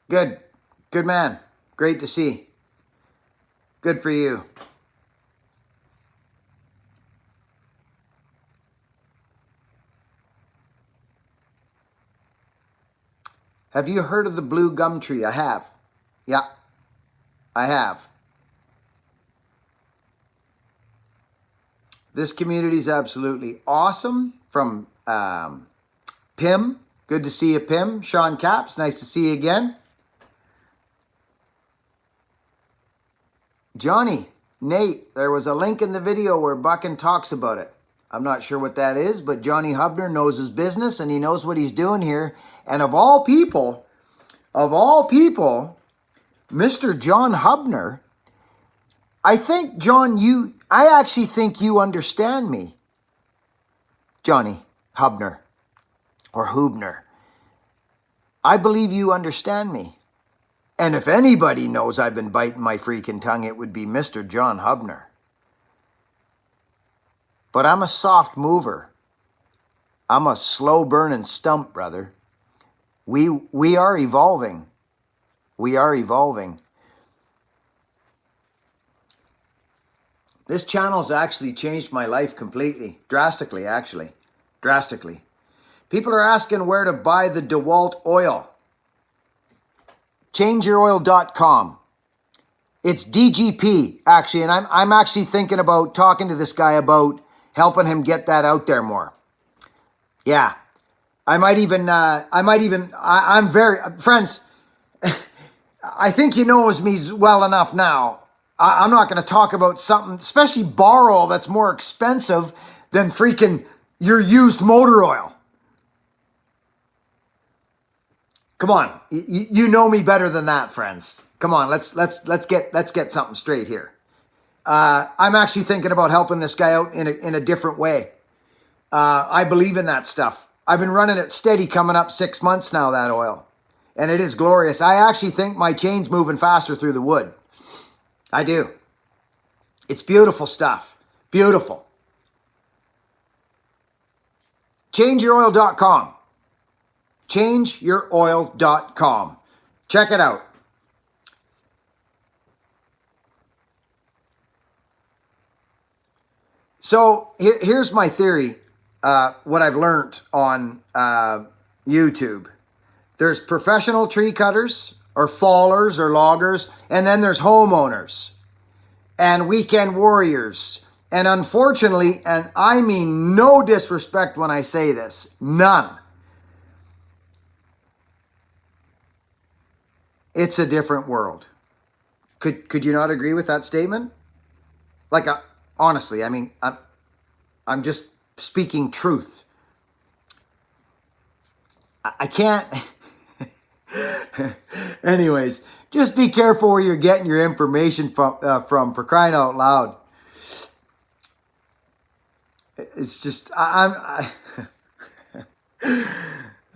Good. Good man. Great to see. Good for you. Have you heard of the blue gum tree? I have. Yeah, I have. This community is absolutely awesome. From Pim. Good to see you, Pim. Sean Caps, nice to see you again. Johnny, Nate, there was a link in the video where Buckin talks about it. I'm not sure what that is, but Johnny Hubner knows his business and he knows what he's doing here. And of all people, Mr. John Hubner, I think, John, I actually think you understand me. Johnny Hubner or Hubner. I believe you understand me. And if anybody knows I've been biting my freaking tongue, it would be Mr. John Hubner. But I'm a soft mover. I'm a slow burning stump, brother. We are evolving. We are evolving. This channel's actually changed my life completely. Drastically, actually. Drastically. People are asking where to buy the DeWalt oil. ChangeYourOil.com. It's DGP, actually, and I'm actually thinking about talking to this guy about helping him get that out there more. Yeah. I'm very, friends, I think you knows me well enough now. I'm not going to talk about something, especially bar oil, that's more expensive than freaking your used motor oil. Come on, you know me better than that, friends. Come on, let's get something straight here. I'm actually thinking about helping this guy out in a different way. I believe in that stuff. I've been running it steady, coming up 6 months now, that oil, and it is glorious. I actually think my chain's moving faster through the wood. I do. It's beautiful stuff. Beautiful. ChangeYourOil.com. ChangeYourOil.com. Check it out. So here's my theory, what I've learned on YouTube. There's professional tree cutters or fallers or loggers, and then there's homeowners and weekend warriors. And unfortunately, and I mean no disrespect when I say this, none. It's a different world. Could you not agree with that statement? Like, honestly, I mean, I'm just speaking truth. I can't. Anyways, just be careful where you're getting your information from, for crying out loud. It's just, I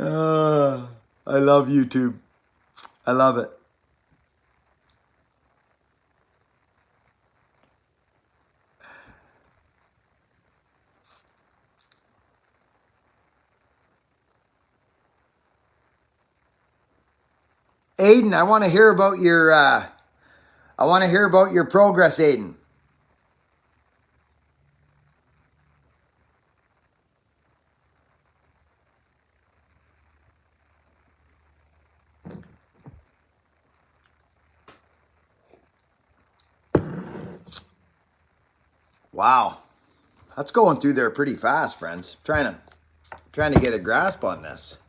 love YouTube. I love it. Aiden, I want to hear about your progress, Aiden. Wow. That's going through there pretty fast, friends. Trying to get a grasp on this.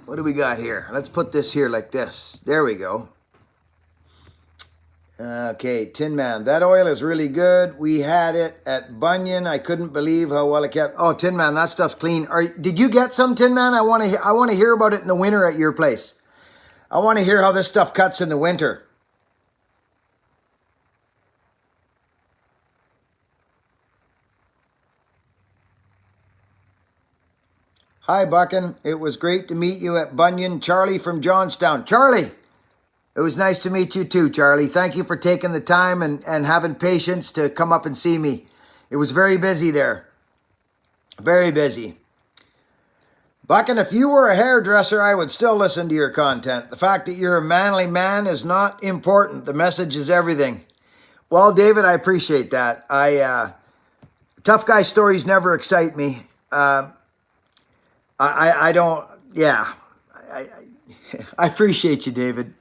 What do we got here? Let's put this here like this. There we go. Okay, Tin Man. That oil is really good. We had it at Bunyan. I couldn't believe how well it kept. Oh, Tin Man, that stuff's clean. Did you get some, Tin Man? I want to hear about it in the winter at your place. I want to hear how this stuff cuts in the winter. Hi, Buckin. It was great to meet you at Bunyan. Charlie from Johnstown. Charlie, it was nice to meet you too, Charlie. Thank you for taking the time and having patience to come up and see me. It was very busy there. Very busy. Buckin, if you were a hairdresser, I would still listen to your content. The fact that you're a manly man is not important. The message is everything. Well, David, I appreciate that. Tough guy stories never excite me. I don't, yeah. I appreciate you, David.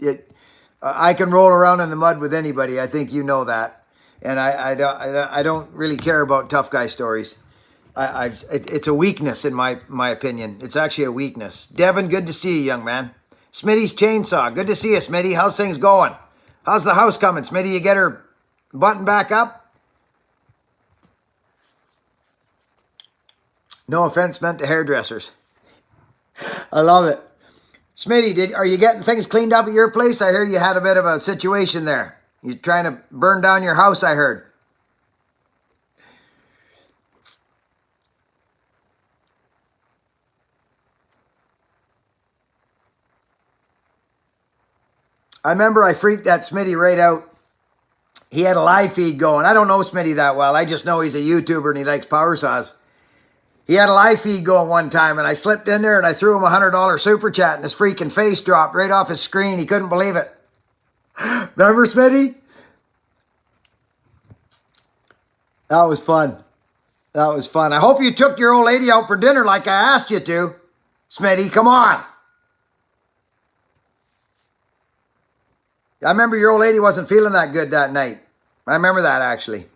I can roll around in the mud with anybody. I think you know that. And I don't really care about tough guy stories. It's a weakness in my opinion. It's actually a weakness. Devin, good to see you, young man. Smitty's Chainsaw, good to see you, Smitty. How's things going? How's the house coming, Smitty? You get her buttoned back up? No offense meant to hairdressers. I love it. Smitty, are you getting things cleaned up at your place? I hear you had a bit of a situation there. You're trying to burn down your house, I heard. I remember I freaked that Smitty right out. He had a live feed going. I don't know Smitty that well. I just know he's a YouTuber and he likes power saws. He had a live feed going one time, and I slipped in there and I threw him a $100 super chat, and his freaking face dropped right off his screen. He couldn't believe it. Remember, Smitty? That was fun. That was fun. I hope you took your old lady out for dinner like I asked you to. Smitty, come on. I remember your old lady wasn't feeling that good that night. I remember that, actually.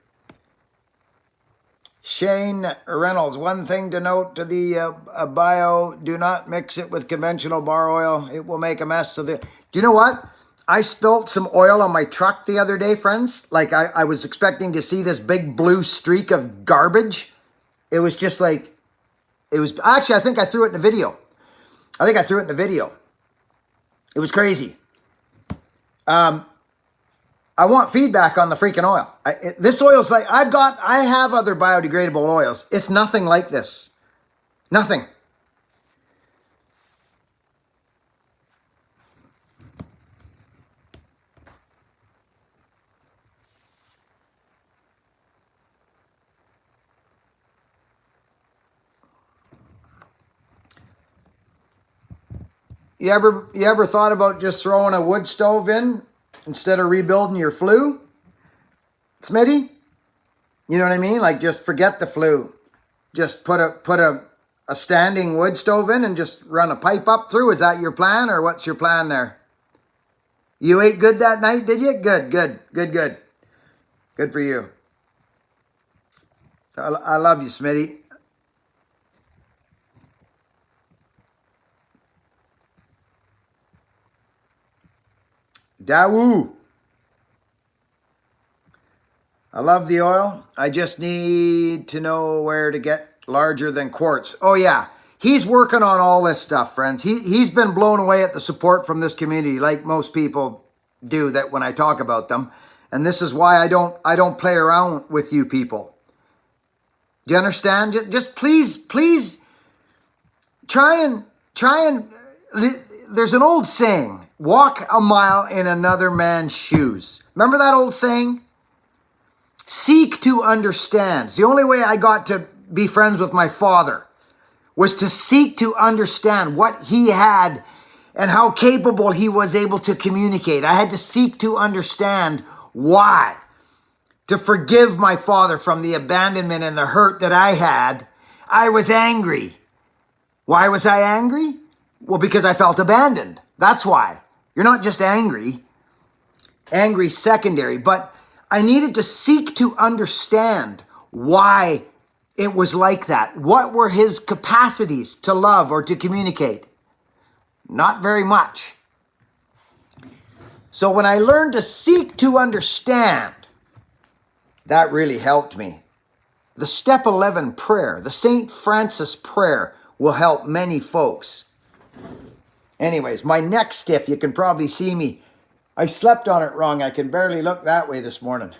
Shane Reynolds, one thing to note to the bio, do not mix it with conventional bar oil. It will make a mess. Do you know what? I spilt some oil on my truck the other day, friends. Like I was expecting to see this big blue streak of garbage. It was just like, actually, I think I threw it in a video. It was crazy. I want feedback on the freaking oil. This oil's like, I have other biodegradable oils. It's nothing like this. Nothing. You ever thought about just throwing a wood stove in instead of rebuilding your flue? Smitty? You know what I mean? Like, just forget the flue. Just put a standing wood stove in and just run a pipe up through. Is that your plan, or what's your plan there? You ate good that night, did you? Good. Good for you. I love you, Smitty. Dawu. I love the oil. I just need to know where to get larger than quartz. Oh yeah, he's working on all this stuff, friends. He's been blown away at the support from this community, like most people do that when I talk about them. And this is why I don't play around with you people. Do you understand? Just please try and there's an old saying, walk a mile in another man's shoes. Remember that old saying? Seek to understand. It's the only way I got to be friends with my father, was to seek to understand what he had and how capable he was able to communicate. I had to seek to understand why. To forgive my father from the abandonment and the hurt that I had. I was angry. Why was I angry? Well, because I felt abandoned. That's why. You're not just angry. Angry secondary, but I needed to seek to understand why it was like that. What were his capacities to love or to communicate? Not very much. So when I learned to seek to understand, that really helped me. The step 11 prayer, the St. Francis prayer, will help many folks. Anyways, my neck's stiff. You can probably see me. I slept on it wrong. I can barely look that way this morning.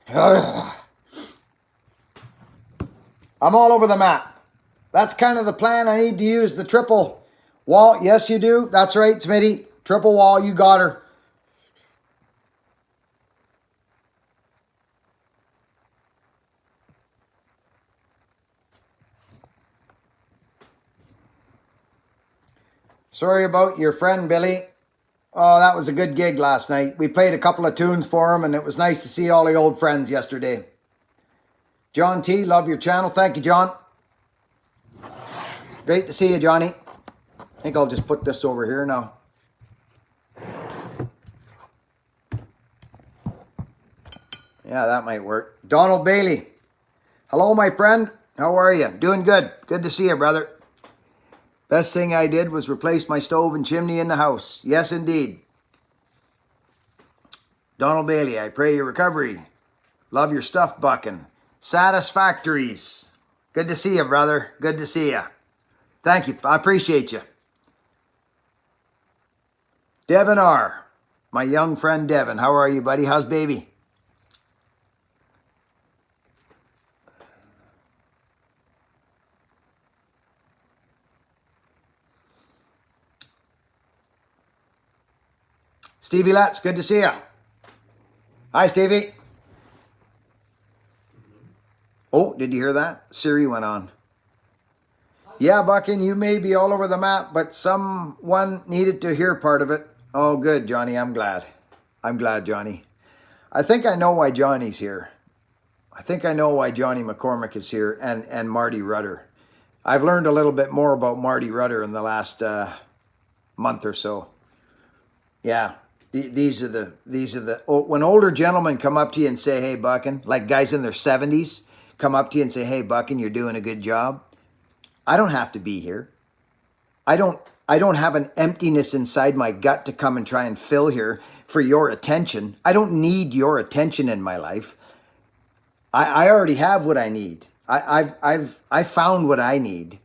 I'm all over the map. That's kind of the plan. I need to use the triple wall. Yes, you do. That's right, Smitty. Triple wall. You got her. Sorry about your friend, Billy. Oh, that was a good gig last night. We played a couple of tunes for him, and it was nice to see all the old friends yesterday. John T, love your channel. Thank you, John. Great to see you, Johnny. I think I'll just put this over here now. Yeah, that might work. Donald Bailey. Hello, my friend. How are you? Doing good. Good to see you, brother. Best thing I did was replace my stove and chimney in the house. Yes, indeed. Donald Bailey, I pray your recovery. Love your stuff, Buckin. Satisfactories. Good to see you, brother. Good to see you. Thank you. I appreciate you. Devin R. My young friend Devin. How are you, buddy? How's baby? Stevie Letts, good to see you. Hi, Stevie. Oh, did you hear that? Siri went on. Yeah, Buckin, you may be all over the map, but someone needed to hear part of it. Oh, good, Johnny. I'm glad. I'm glad, Johnny. I think I know why Johnny's here. I think I know why Johnny McCormick is here and Marty Rudder. I've learned a little bit more about Marty Rudder in the last month or so. Yeah. These are the when older gentlemen come up to you and say, hey, Buckin, like guys in their 70s come up to you and say, hey, Buckin, you're doing a good job. I don't have to be here. I don't have an emptiness inside my gut to come and try and fill here for your attention. I don't need your attention in my life. I already have what I need. I've found what I need.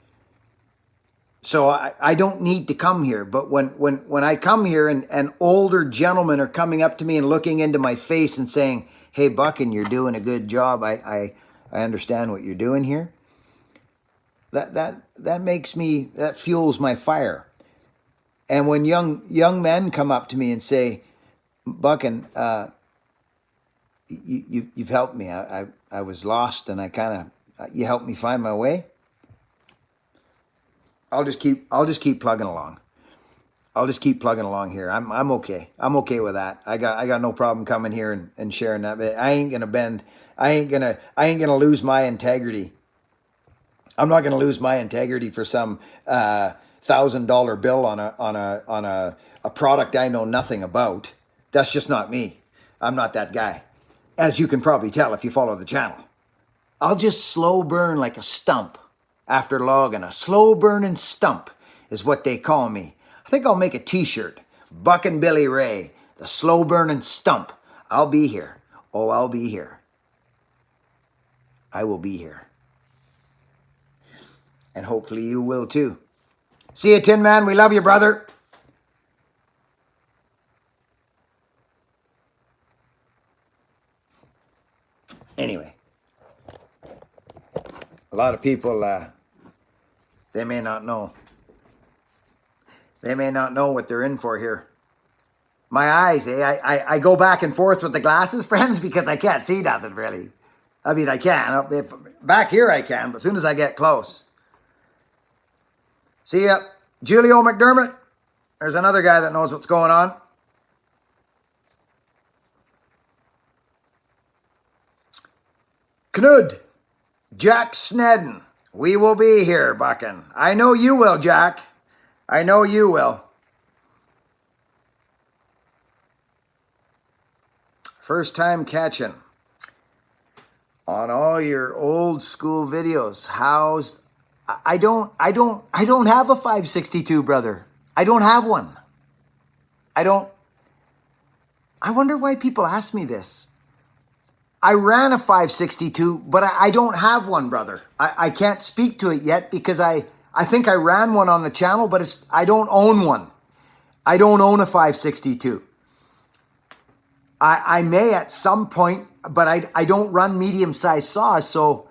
So I don't need to come here. But when I come here and older gentlemen are coming up to me and looking into my face and saying, hey, Buckin, you're doing a good job. I understand what you're doing here. That makes me, that fuels my fire. And when young men come up to me and say, Buckin, you've helped me. I was lost and you helped me find my way. I'll just keep plugging along. I'll just keep plugging along here. I'm okay. I'm okay with that. I got no problem coming here and sharing that. But I ain't gonna bend. I ain't gonna lose my integrity. I'm not gonna lose my integrity for some $1,000 bill on a product I know nothing about. That's just not me. I'm not that guy. As you can probably tell if you follow the channel. I'll just slow burn like a stump. After logging, a slow burning stump is what they call me. I think I'll make a t-shirt. Buckin Billy Ray, the slow burning stump. I'll be here. Oh, I'll be here. I will be here. And hopefully you will too. See you, Tin Man. We love you, brother. Anyway. A lot of people, they may not know. They may not know what they're in for here. My eyes, I go back and forth with the glasses, friends, because I can't see nothing really. I mean, I can. Back here I can, but as soon as I get close. See ya. Julio McDermott. There's another guy that knows what's going on. Knud. Jack Snedden. We will be here, Buckin. I know you will, Jack. I know you will. First time catching on all your old school videos. I don't have a 562, brother. I don't have one. I wonder why people ask me this. I ran a 562, but I don't have one, brother. I can't speak to it yet because I think I ran one on the channel, but I don't own one. I don't own a 562. I may at some point, but I don't run medium-sized saws, so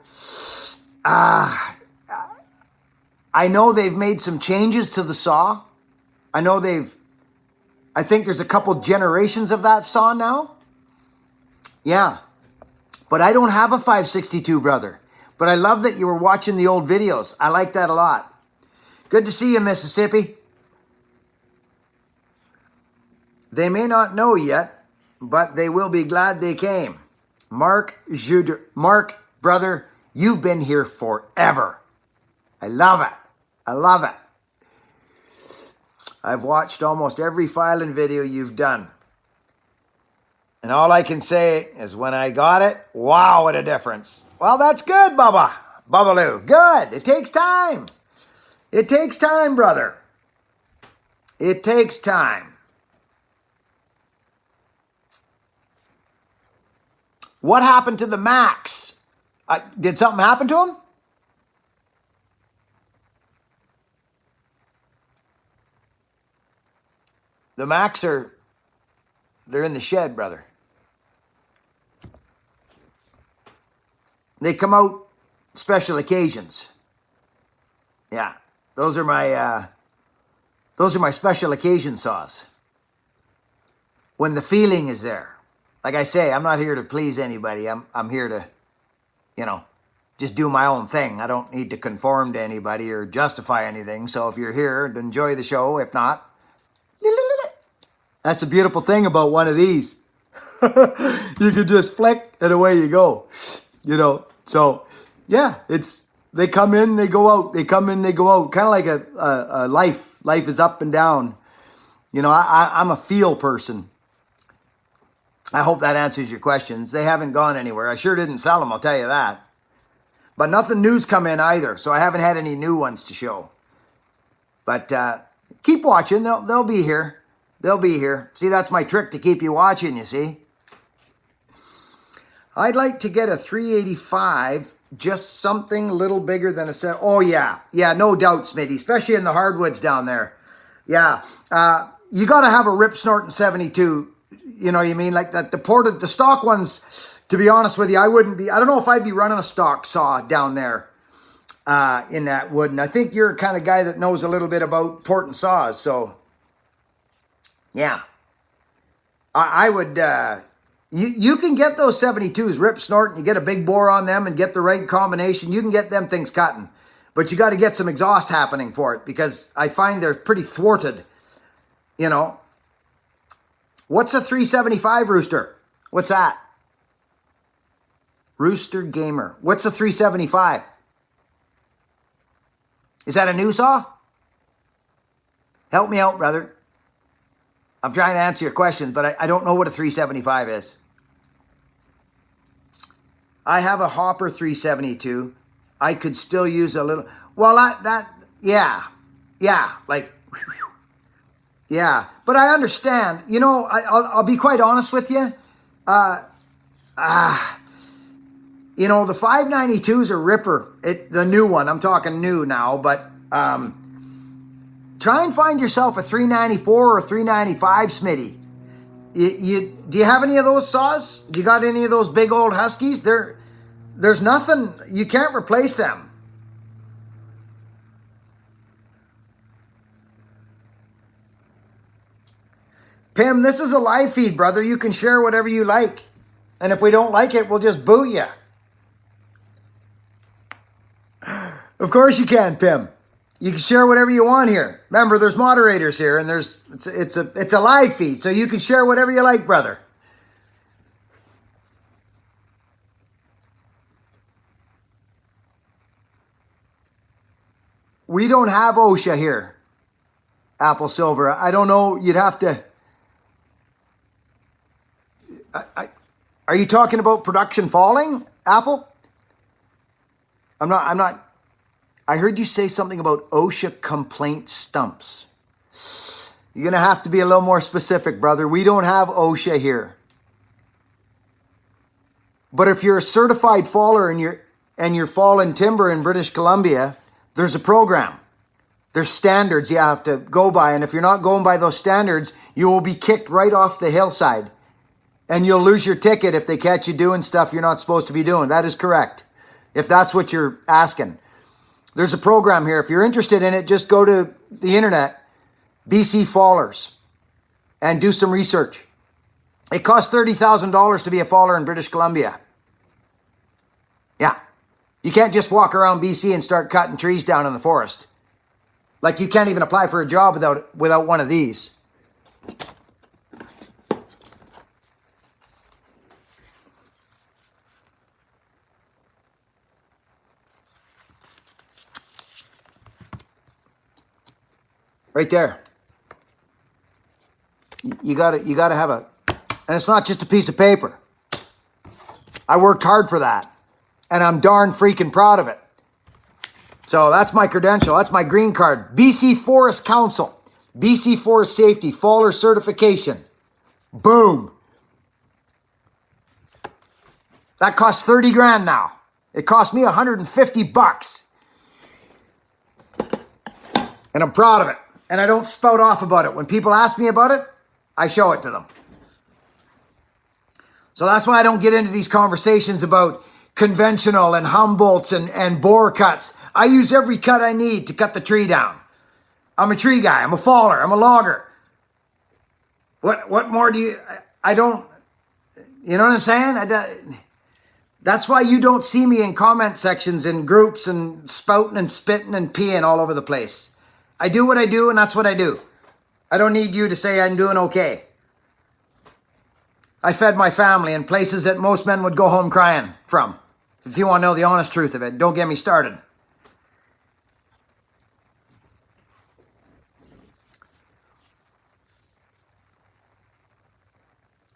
I know they've made some changes to the saw. I think there's a couple generations of that saw now. Yeah. But I don't have a 562, brother. But I love that you were watching the old videos. I like that a lot. Good to see you, Mississippi. They may not know yet, but they will be glad they came. Mark, brother, you've been here forever. I love it. I love it. I've watched almost every filing video you've done. And all I can say is when I got it, wow, what a difference. Well, that's good, Bubba. Bubbaloo, good. It takes time. It takes time, brother. It takes time. What happened to the Max? Did something happen to him? The Max they're in the shed, brother. They come out special occasions. Yeah, those are my special occasion saws. When the feeling is there. Like I say, I'm not here to please anybody. I'm here to, just do my own thing. I don't need to conform to anybody or justify anything. So if you're here, enjoy the show. If not, that's the beautiful thing about one of these. You can just flick and away you go. So yeah, they come in, they go out. They come in, they go out. Kind of like a life. Life is up and down. I'm a feel person. I hope that answers your questions. They haven't gone anywhere. I sure didn't sell them, I'll tell you that. But nothing new's come in either, so I haven't had any new ones to show. But keep watching. They'll be here. They'll be here. See, that's my trick to keep you watching, you see. I'd like to get a 385, just something a little bigger than a set. Oh, yeah. Yeah, no doubt, Smitty, especially in the hardwoods down there. Yeah. You got to have a rip snorting 72. You know what I mean? Like the stock ones, to be honest with you, I don't know if I'd be running a stock saw down there in that wood. And I think you're a kind of guy that knows a little bit about porting saws, so yeah. I would, you can get those 72s rip snort and you get a big bore on them and get the right combination. You can get them things cutting, but you got to get some exhaust happening for it because I find they're pretty thwarted, What's a 375 rooster? What's that? Rooster Gamer. What's a 375? Is that a new saw? Help me out, brother. I'm trying to answer your questions, but I don't know what a 375 is. I have a Hopper 372. I could still use a little. Well, yeah, like, yeah. But I understand. I'll be quite honest with you. The 592s are ripper. The new one. I'm talking new now, but try and find yourself a 394 or 395, Smitty. Do you have any of those saws? Do you got any of those big old Huskies? There's nothing. You can't replace them. Pim, this is a live feed, brother. You can share whatever you like. And if we don't like it, we'll just boot you. Of course you can, Pim. You can share whatever you want here. Remember, there's moderators here, and it's a live feed, so you can share whatever you like, brother. We don't have OSHA here, Apple Silver. I don't know. You'd have to. Are you talking about production falling, Apple? I'm not. I heard you say something about OSHA complaint stumps. You're going to have to be a little more specific, brother. We don't have OSHA here. But if you're a certified faller and you're falling timber in British Columbia, there's a program. There's standards you have to go by. And if you're not going by those standards, you will be kicked right off the hillside. And you'll lose your ticket if they catch you doing stuff you're not supposed to be doing. That is correct. If that's what you're asking. There's a program here. If you're interested in it, just go to the internet, BC Fallers, and do some research. It costs $30,000 to be a faller in British Columbia. Yeah. You can't just walk around BC and start cutting trees down in the forest. Like you can't even apply for a job without one of these. Right there. You gotta have a, and it's not just a piece of paper. I worked hard for that, and I'm darn freaking proud of it. So that's my credential. That's my green card. BC Forest Council, BC Forest Safety, Faller Certification. Boom. That costs 30 grand now. It cost me 150 bucks. And I'm proud of it. And I don't spout off about it. When people ask me about it, I show it to them. So that's why I don't get into these conversations about conventional and Humboldts and bore cuts. I use every cut I need to cut the tree down. I'm a tree guy. I'm a faller. I'm a logger. What more do you... I don't... You know what I'm saying? That's why you don't see me in comment sections in groups and spouting and spitting and peeing all over the place. I do what I do, and that's what I do. I don't need you to say I'm doing okay. I fed my family in places that most men would go home crying from. If you want to know the honest truth of it, don't get me started.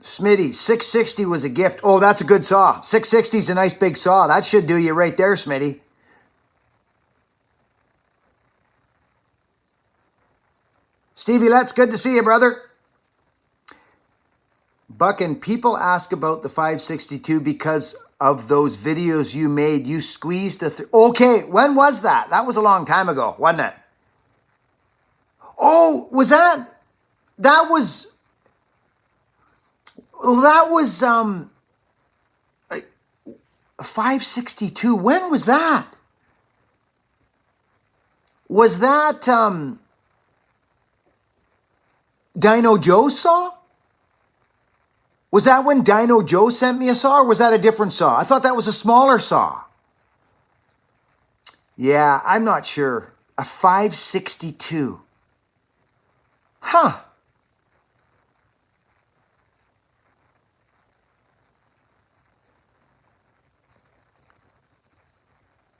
Smitty, 660 was a gift. Oh, that's a good saw. 660 is a nice big saw. That should do you right there, Smitty. Stevie Let's, good to see you, brother. Buckin, people ask about the 562 because of those videos you made. You squeezed a... Okay, when was that? That was a long time ago, wasn't it? Oh, was that... That was... That was... 562. When was that? Was that... Dino Joe saw? Was that when Dino Joe sent me a saw, or was that a different saw? I thought that was a smaller saw. Yeah, I'm not sure. A 562. Huh.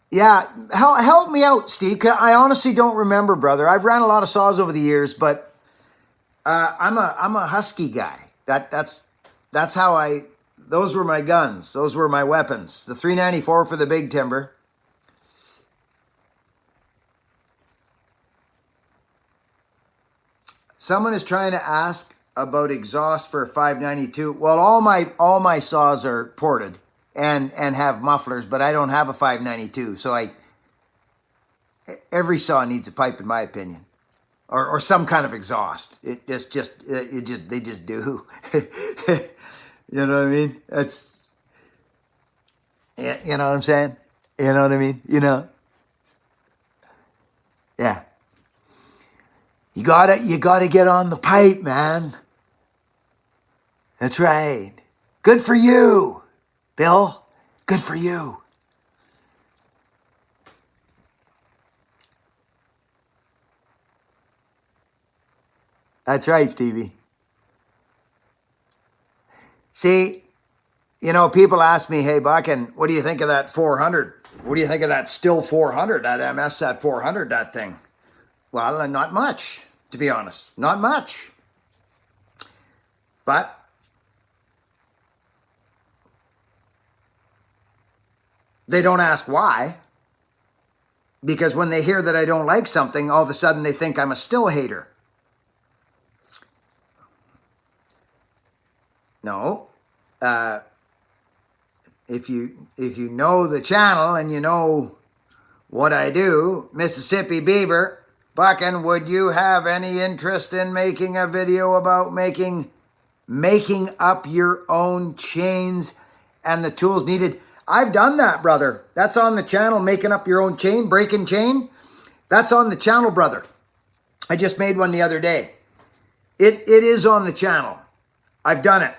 Yeah, help me out, Steve, 'cause I honestly don't remember, brother. I've ran a lot of saws over the years, but I'm a husky guy. That's how I... Those were my guns. Those were my weapons. The 394 for the big timber. Someone is trying to ask about exhaust for a 592. Well, all my saws are ported and have mufflers, but I don't have a 592. So every saw needs a pipe, in my opinion. Or some kind of exhaust. They just do. You know what I mean? That's, yeah, you know what I'm saying? You know what I mean? You know? Yeah. You gotta get on the pipe, man. That's right. Good for you, Bill. Good for you. That's right, Stevie. See, you know, people ask me, hey, Buckin, what do you think of that 400? What do you think of that still 400, that MS at 400, that thing? Well, not much, to be honest. Not much. But They don't ask why. Because when they hear that I don't like something, all of a sudden they think I'm a still hater. No. If you know the channel and you know what I do, Mississippi Beaver, Buckin, would you have any interest in making a video about making up your own chains and the tools needed? I've done that, brother. That's on the channel, making up your own chain, breaking chain. That's on the channel, brother. I just made one the other day. It is on the channel. I've done it.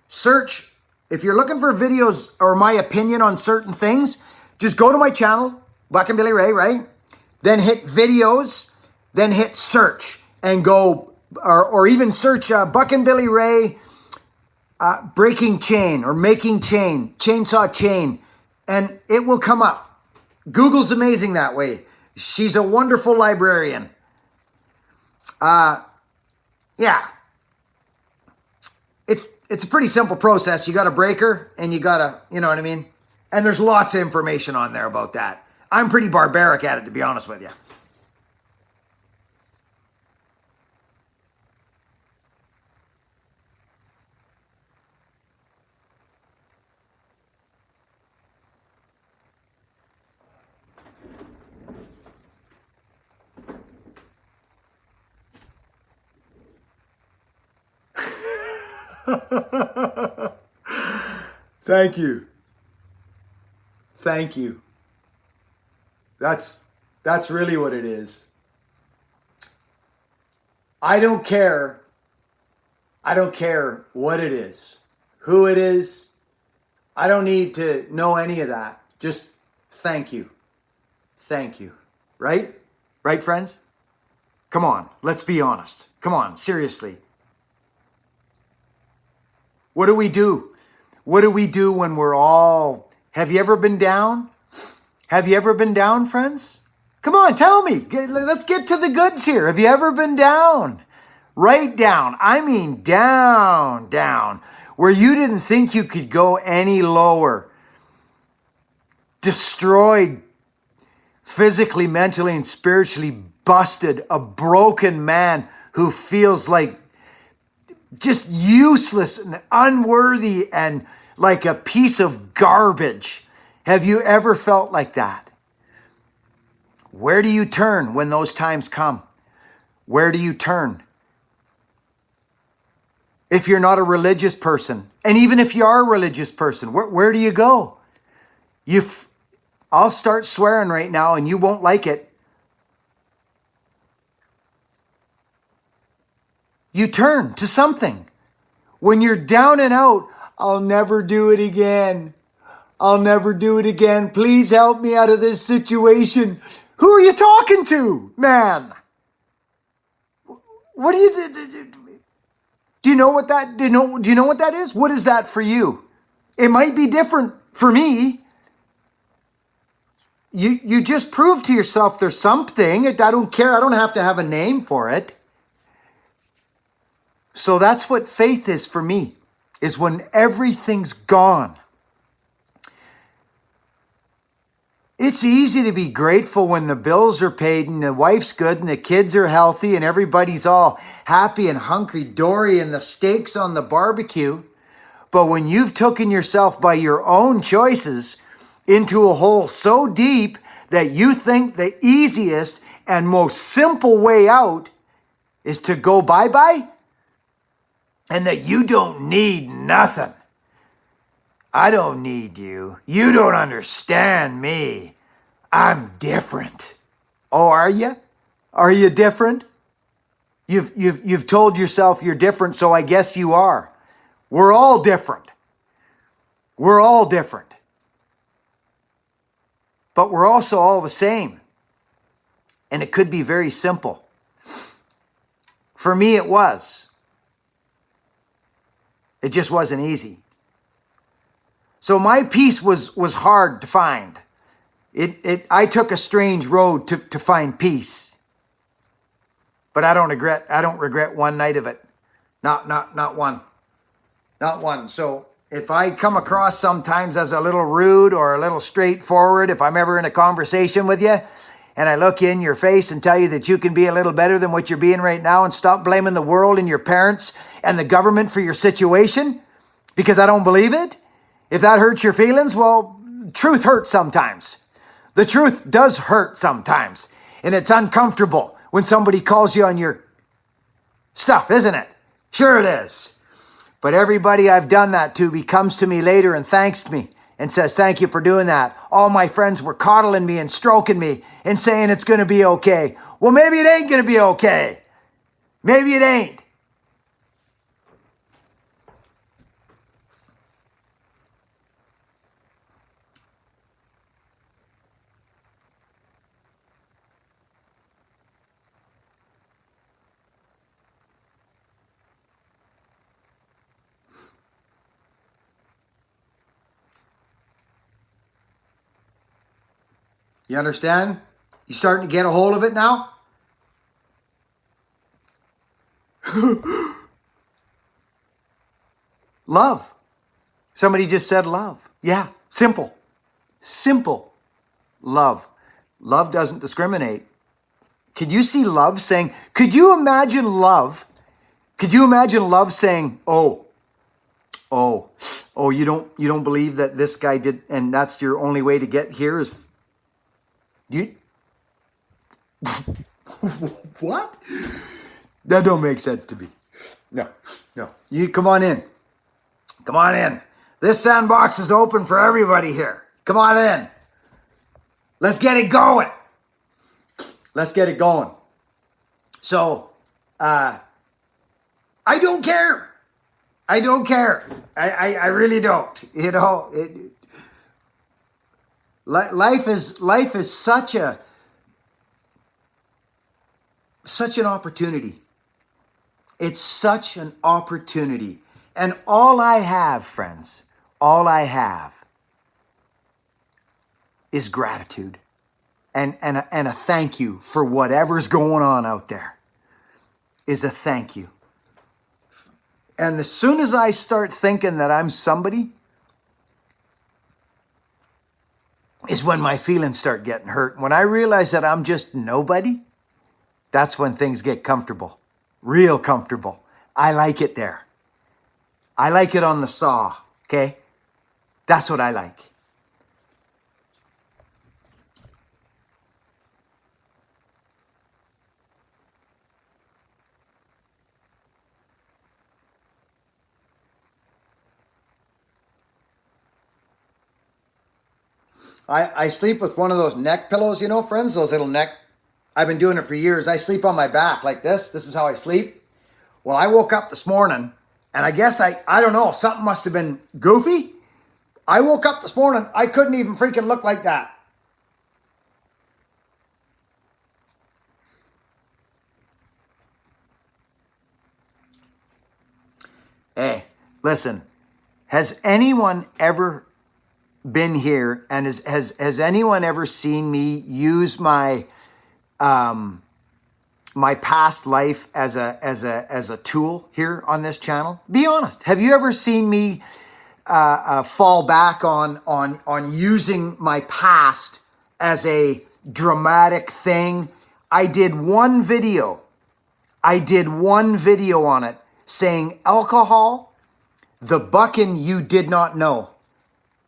Search, if you're looking for videos or my opinion on certain things, just go to my channel, Buckin Billy Ray, right? Then hit videos, then hit search and go, or even search Buckin Billy Ray breaking chain or making chain, chainsaw chain, and it will come up. Google's amazing that way. She's a wonderful librarian. Yeah. It's a pretty simple process. You got a breaker and you got a, you know what I mean? And there's lots of information on there about that. I'm pretty barbaric at it, to be honest with you. Thank you. Thank you. That's really what it is. I don't care. I don't care what it is, who it is. I don't need to know any of that. Just thank you. Thank you. Right? Right, friends? Come on, let's be honest. Come on, seriously. What do we do? What do we do when we're all... Have you ever been down? Have you ever been down, friends? Come on, tell me. Let's get to the goods here. Have you ever been down? Right down. I mean down, down. Where you didn't think you could go any lower. Destroyed, physically, mentally, and spiritually busted. A broken man who feels like just useless and unworthy and like a piece of garbage. Have you ever felt like that? Where do you turn when those times come? Where do you turn? If you're not a religious person, and even if you are a religious person, where do you go? I'll start swearing right now and you won't like it. You turn to something. When you're down and out, I'll never do it again. I'll never do it again. Please help me out of this situation. Who are you talking to, man? What do you know what that, do you know what that is? What is that for you? It might be different for me. You just prove to yourself there's something. I don't care. I don't have to have a name for it. So that's what faith is for me, is when everything's gone. It's easy to be grateful when the bills are paid and the wife's good and the kids are healthy and everybody's all happy and hunky-dory and the steak's on the barbecue. But when you've taken yourself by your own choices into a hole so deep that you think the easiest and most simple way out is to go bye-bye, and that you don't need nothing. I don't need you. You don't understand me. I'm different. Oh, are you? Are you different? You've told yourself you're different, so I guess you are. We're all different. We're all different. But we're also all the same. And it could be very simple. For me, it was. It just wasn't easy. So my peace was hard to find. I took a strange road to find peace. But I don't regret one night of it. Not one. Not one. So if I come across sometimes as a little rude or a little straightforward, if I'm ever in a conversation with you and I look you in your face and tell you that you can be a little better than what you're being right now and stop blaming the world and your parents and the government for your situation because I don't believe it, if that hurts your feelings, well, truth hurts sometimes. The truth does hurt sometimes. And it's uncomfortable when somebody calls you on your stuff, isn't it? Sure it is. But everybody I've done that to comes to me later and thanks me and says, thank you for doing that. All my friends were coddling me and stroking me and saying it's going to be okay. Well, maybe it ain't going to be okay. Maybe it ain't. You understand? You starting to get a hold of it now? Love. Somebody just said love. Yeah, simple. Simple. Love. Love doesn't discriminate. Could you see love saying, could you imagine love? Could you imagine love saying, oh, you don't believe that this guy did, and that's your only way to get here is you? What? That don't make sense to me. No. You come on in. Come on in. This sandbox is open for everybody here. Come on in. Let's get it going. Let's get it going. So, I don't care. I don't care. I really don't. You know, life is such an opportunity. It's such an opportunity. And all I have, friends, all I have is gratitude and a thank you for whatever's going on out there is a thank you. And as soon as I start thinking that I'm somebody is when my feelings start getting hurt. When I realize that I'm just nobody, that's when things get comfortable, real comfortable. I like it there. I like it on the saw, okay? That's what I like. I sleep with one of those neck pillows, you know, friends, those little neck. I've been doing it for years. I sleep on my back like this. This is how I sleep. Well, I woke up this morning and I guess I don't know, something must have been goofy. I woke up this morning, I couldn't even freaking look like that. Hey, listen, has anyone ever been here and has anyone ever seen me use my my past life as a tool here on this channel? Be honest. Have you ever seen me fall back on using my past as a dramatic thing? I did one video on it saying alcohol, the Buckin you did not know.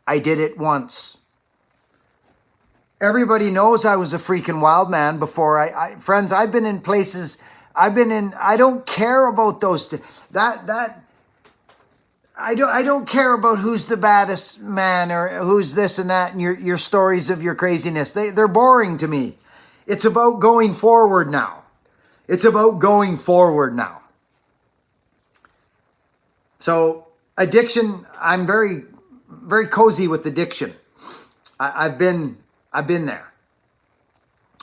I did it once. Everybody knows I was a freaking wild man before friends, I've been in places, I don't care about those, I don't care about who's the baddest man or who's this and that and your stories of your craziness. They're boring to me. It's about going forward now. It's about going forward now. So addiction, I'm very, very cozy with addiction. I've been there.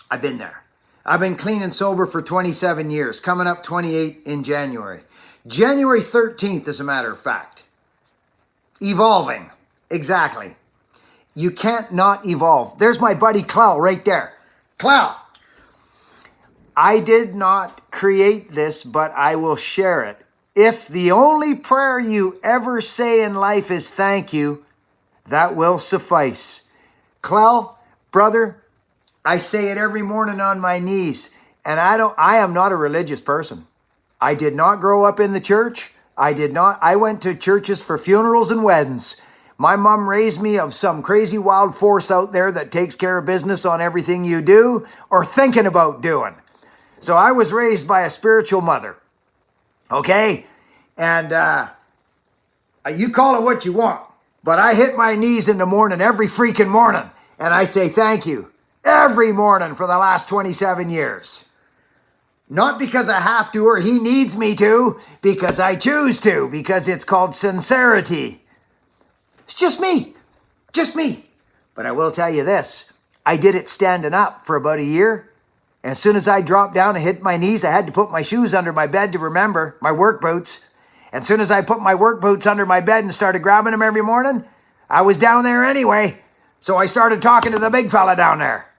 I've been there. I've been clean and sober for 27 years, coming up 28 in January. January 13th, as a matter of fact. Evolving. Exactly. You can't not evolve. There's my buddy Clow right there. Clow. I did not create this, but I will share it. If the only prayer you ever say in life is thank you, that will suffice. Clell, brother, I say it every morning on my knees, and I am not a religious person. I did not grow up in the church. I went to churches for funerals and weddings. My mom raised me of some crazy wild force out there that takes care of business on everything you do or thinking about doing. So I was raised by a spiritual mother. Okay? And you call it what you want, but I hit my knees in the morning every freaking morning, and I say thank you every morning for the last 27 years. Not because I have to or he needs me to, because I choose to, because it's called sincerity. It's just me. Just me. But I will tell you this. I did it standing up for about a year. And as soon as I dropped down and hit my knees, I had to put my shoes under my bed to remember, my work boots. And as soon as I put my work boots under my bed and started grabbing them every morning, I was down there anyway. So I started talking to the big fella down there.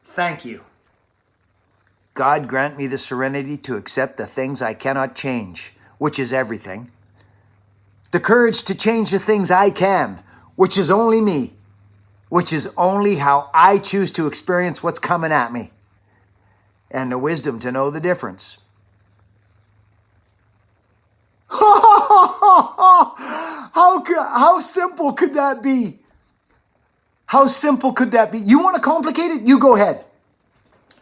Thank you. God grant me the serenity to accept the things I cannot change, which is everything. The courage to change the things I can, which is only me, which is only how I choose to experience what's coming at me. And the wisdom to know the difference. How simple could that be? How simple could that be? You want to complicate it? You go ahead.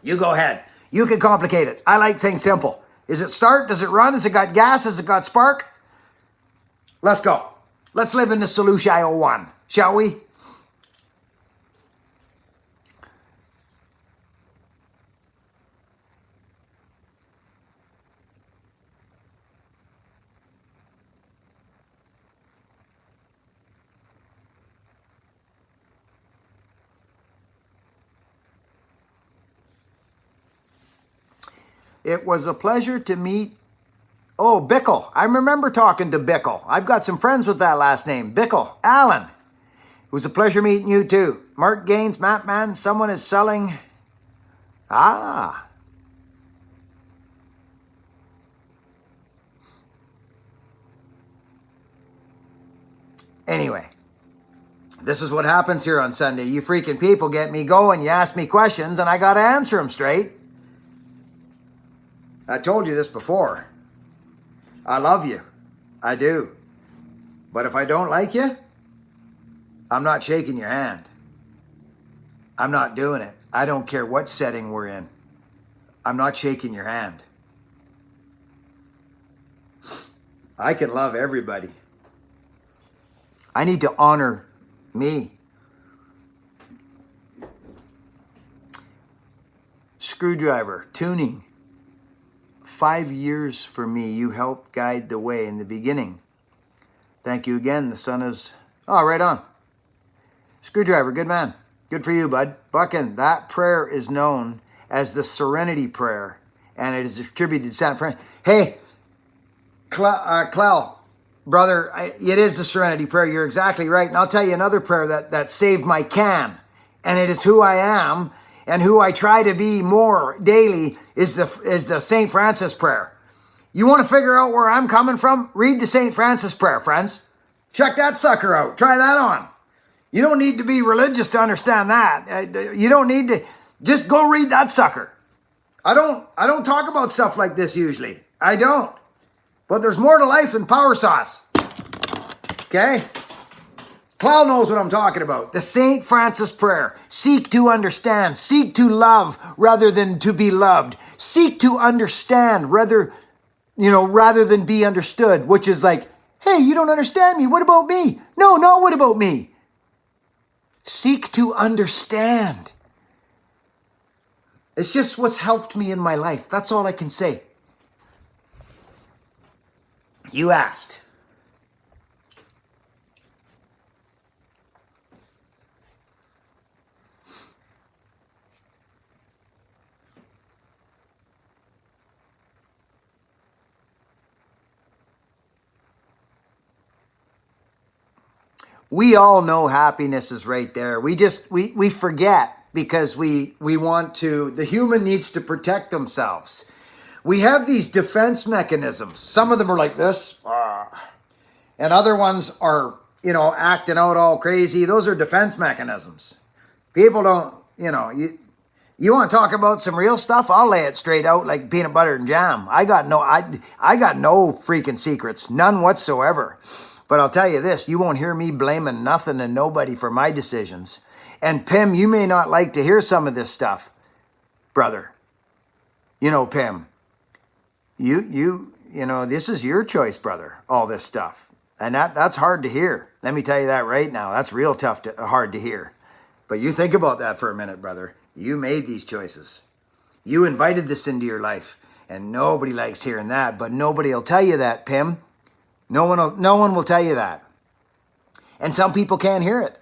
You go ahead. You can complicate it. I like things simple. Is it start? Does it run? Has it got gas? Has it got spark? Let's go. Let's live in the solution 01, shall we? It was a pleasure to meet. Oh, Bickle. I remember talking to Bickle. I've got some friends with that last name. Bickle. Alan. It was a pleasure meeting you too. Mark Gaines, Map Man. Someone is selling. Ah. Anyway. This is what happens here on Sunday. You freaking people get me going. You ask me questions and I got to answer them straight. I told you this before. I love you. I do. But if I don't like you, I'm not shaking your hand. I'm not doing it. I don't care what setting we're in. I'm not shaking your hand. I can love everybody. I need to honor me. Screwdriver, tuning. 5 years for me. You helped guide the way in the beginning. Thank you again. The sun is... Oh, right on. Screwdriver, good man. Good for you, bud. Buckin, that prayer is known as the Serenity Prayer, and it is attributed to San Fran. Hey, Clell, brother, it is the Serenity Prayer. You're exactly right. And I'll tell you another prayer that saved my can, and it is who I am and who I try to be more daily is the St. Francis Prayer. You want to figure out where I'm coming from? Read the St. Francis Prayer, friends. Check that sucker out. Try that on. You don't need to be religious to understand that. You don't need to. Just go read that sucker. I don't talk about stuff like this usually. I don't. But there's more to life than power sauce. Okay? Clown knows what I'm talking about. The St. Francis Prayer. Seek to understand. Seek to love rather than to be loved. Seek to understand rather than be understood, which is like, hey, you don't understand me. What about me? No, what about me? Seek to understand. It's just what's helped me in my life. That's all I can say. You asked. We all know happiness is right there. We forget because we want to, the human needs to protect themselves. We have these defense mechanisms. Some of them are like this, and other ones are, acting out all crazy. Those are defense mechanisms. People don't, you want to talk about some real stuff? I'll lay it straight out like peanut butter and jam. I got no freaking secrets, none whatsoever. But I'll tell you this, you won't hear me blaming nothing and nobody for my decisions. And Pim, you may not like to hear some of this stuff, brother. Pim, this is your choice, brother, all this stuff. And that's hard to hear. Let me tell you that right now. That's real hard to hear. But you think about that for a minute, brother. You made these choices. You invited this into your life. And nobody likes hearing that. But nobody will tell you that, Pim. No one will tell you that. And some people can't hear it.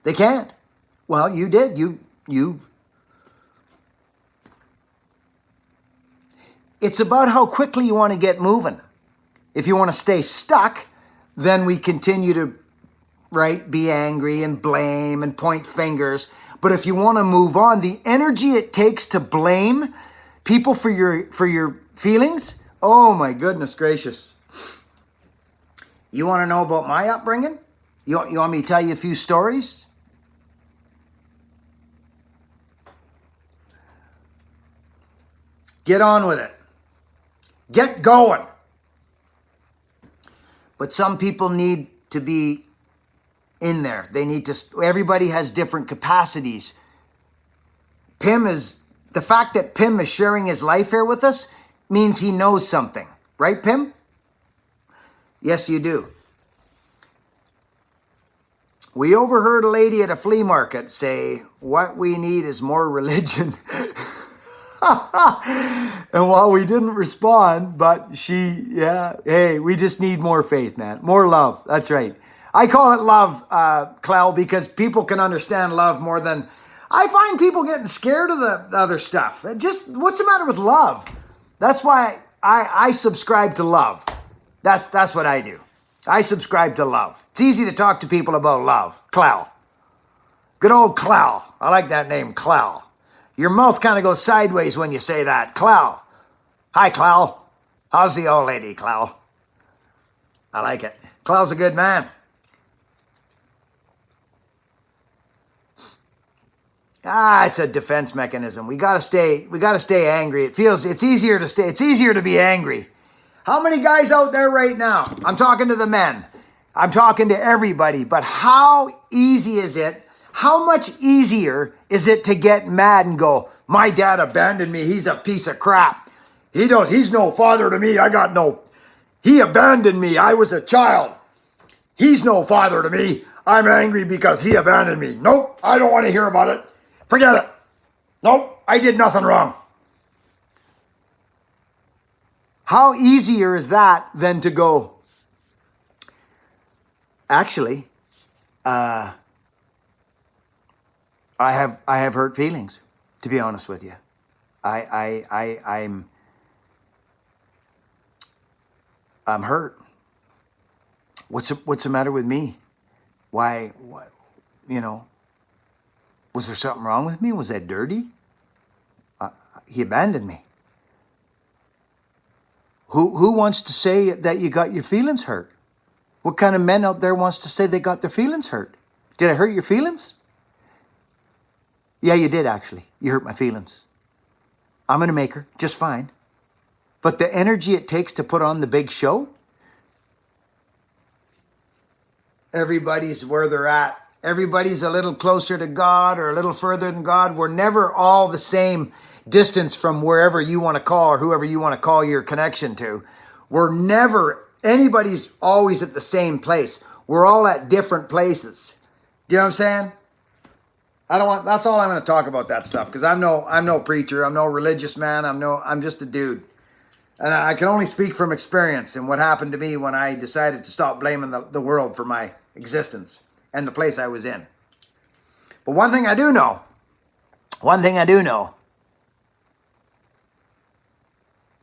They can't. Well, you did. You. It's about how quickly you want to get moving. If you want to stay stuck, then we continue to, be angry and blame and point fingers. But if you want to move on, the energy it takes to blame people for your feelings, oh my goodness gracious. You want to know about my upbringing? You want me to tell you a few stories? Get on with it. Get going. But some people need to be in there. They need to, everybody has different capacities. The fact that Pim is sharing his life here with us means he knows something. Right, Pim? Yes, you do. We overheard a lady at a flea market say, what we need is more religion. And while we didn't respond, but hey, we just need more faith, man. More love. That's right. I call it love, Clell, because people can understand love more than... I find people getting scared of the other stuff. What's the matter with love? That's why I subscribe to love. That's what I do. I subscribe to love. It's easy to talk to people about love. Clell. Good old Clell. I like that name, Clell. Your mouth kind of goes sideways when you say that. Clell. Hi, Clell. How's the old lady, Clell? I like it. Clell's a good man. It's a defense mechanism. We gotta stay angry. It's easier to be angry. How many guys out there right now? I'm talking to the men. I'm talking to everybody. But how easy is it? How much easier is it to get mad and go, my dad abandoned me. He's a piece of crap. He's no father to me. He abandoned me. I was a child. He's no father to me. I'm angry because he abandoned me. Nope, I don't want to hear about it. Forget it. Nope, I did nothing wrong. How easier is that than to go, actually, I have hurt feelings, to be honest with you. I'm hurt. What's the matter with me? Why, was there something wrong with me? Was I dirty? He abandoned me. Who wants to say that you got your feelings hurt? What kind of men out there wants to say they got their feelings hurt? Did I hurt your feelings? Yeah, you did actually. You hurt my feelings. I'm gonna make her just fine. But the energy it takes to put on the big show, everybody's where they're at. Everybody's a little closer to God or a little further than God. We're never all the same distance from wherever you want to call or whoever you want to call your connection to. Anybody's always at the same place. We're all at different places. Do you know what I'm saying? That's all I'm going to talk about that stuff, because I'm no preacher. I'm no religious man. I'm just a dude. And I can only speak from experience and what happened to me when I decided to stop blaming the world for my existence and the place I was in. But one thing I do know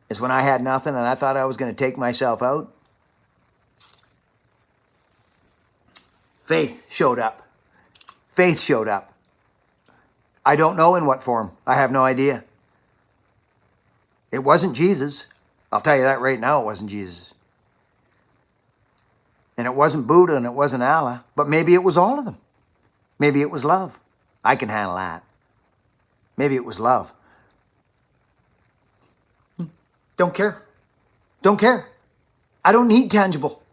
is when I had nothing and I thought I was going to take myself out, faith showed up. Faith showed up. I don't know in what form. I have no idea. It wasn't Jesus. I'll tell you that right now, it wasn't Jesus. And it wasn't Buddha and it wasn't Allah, but maybe it was all of them. Maybe it was love. I can handle that. Maybe it was love. Don't care. Don't care. I don't need tangible.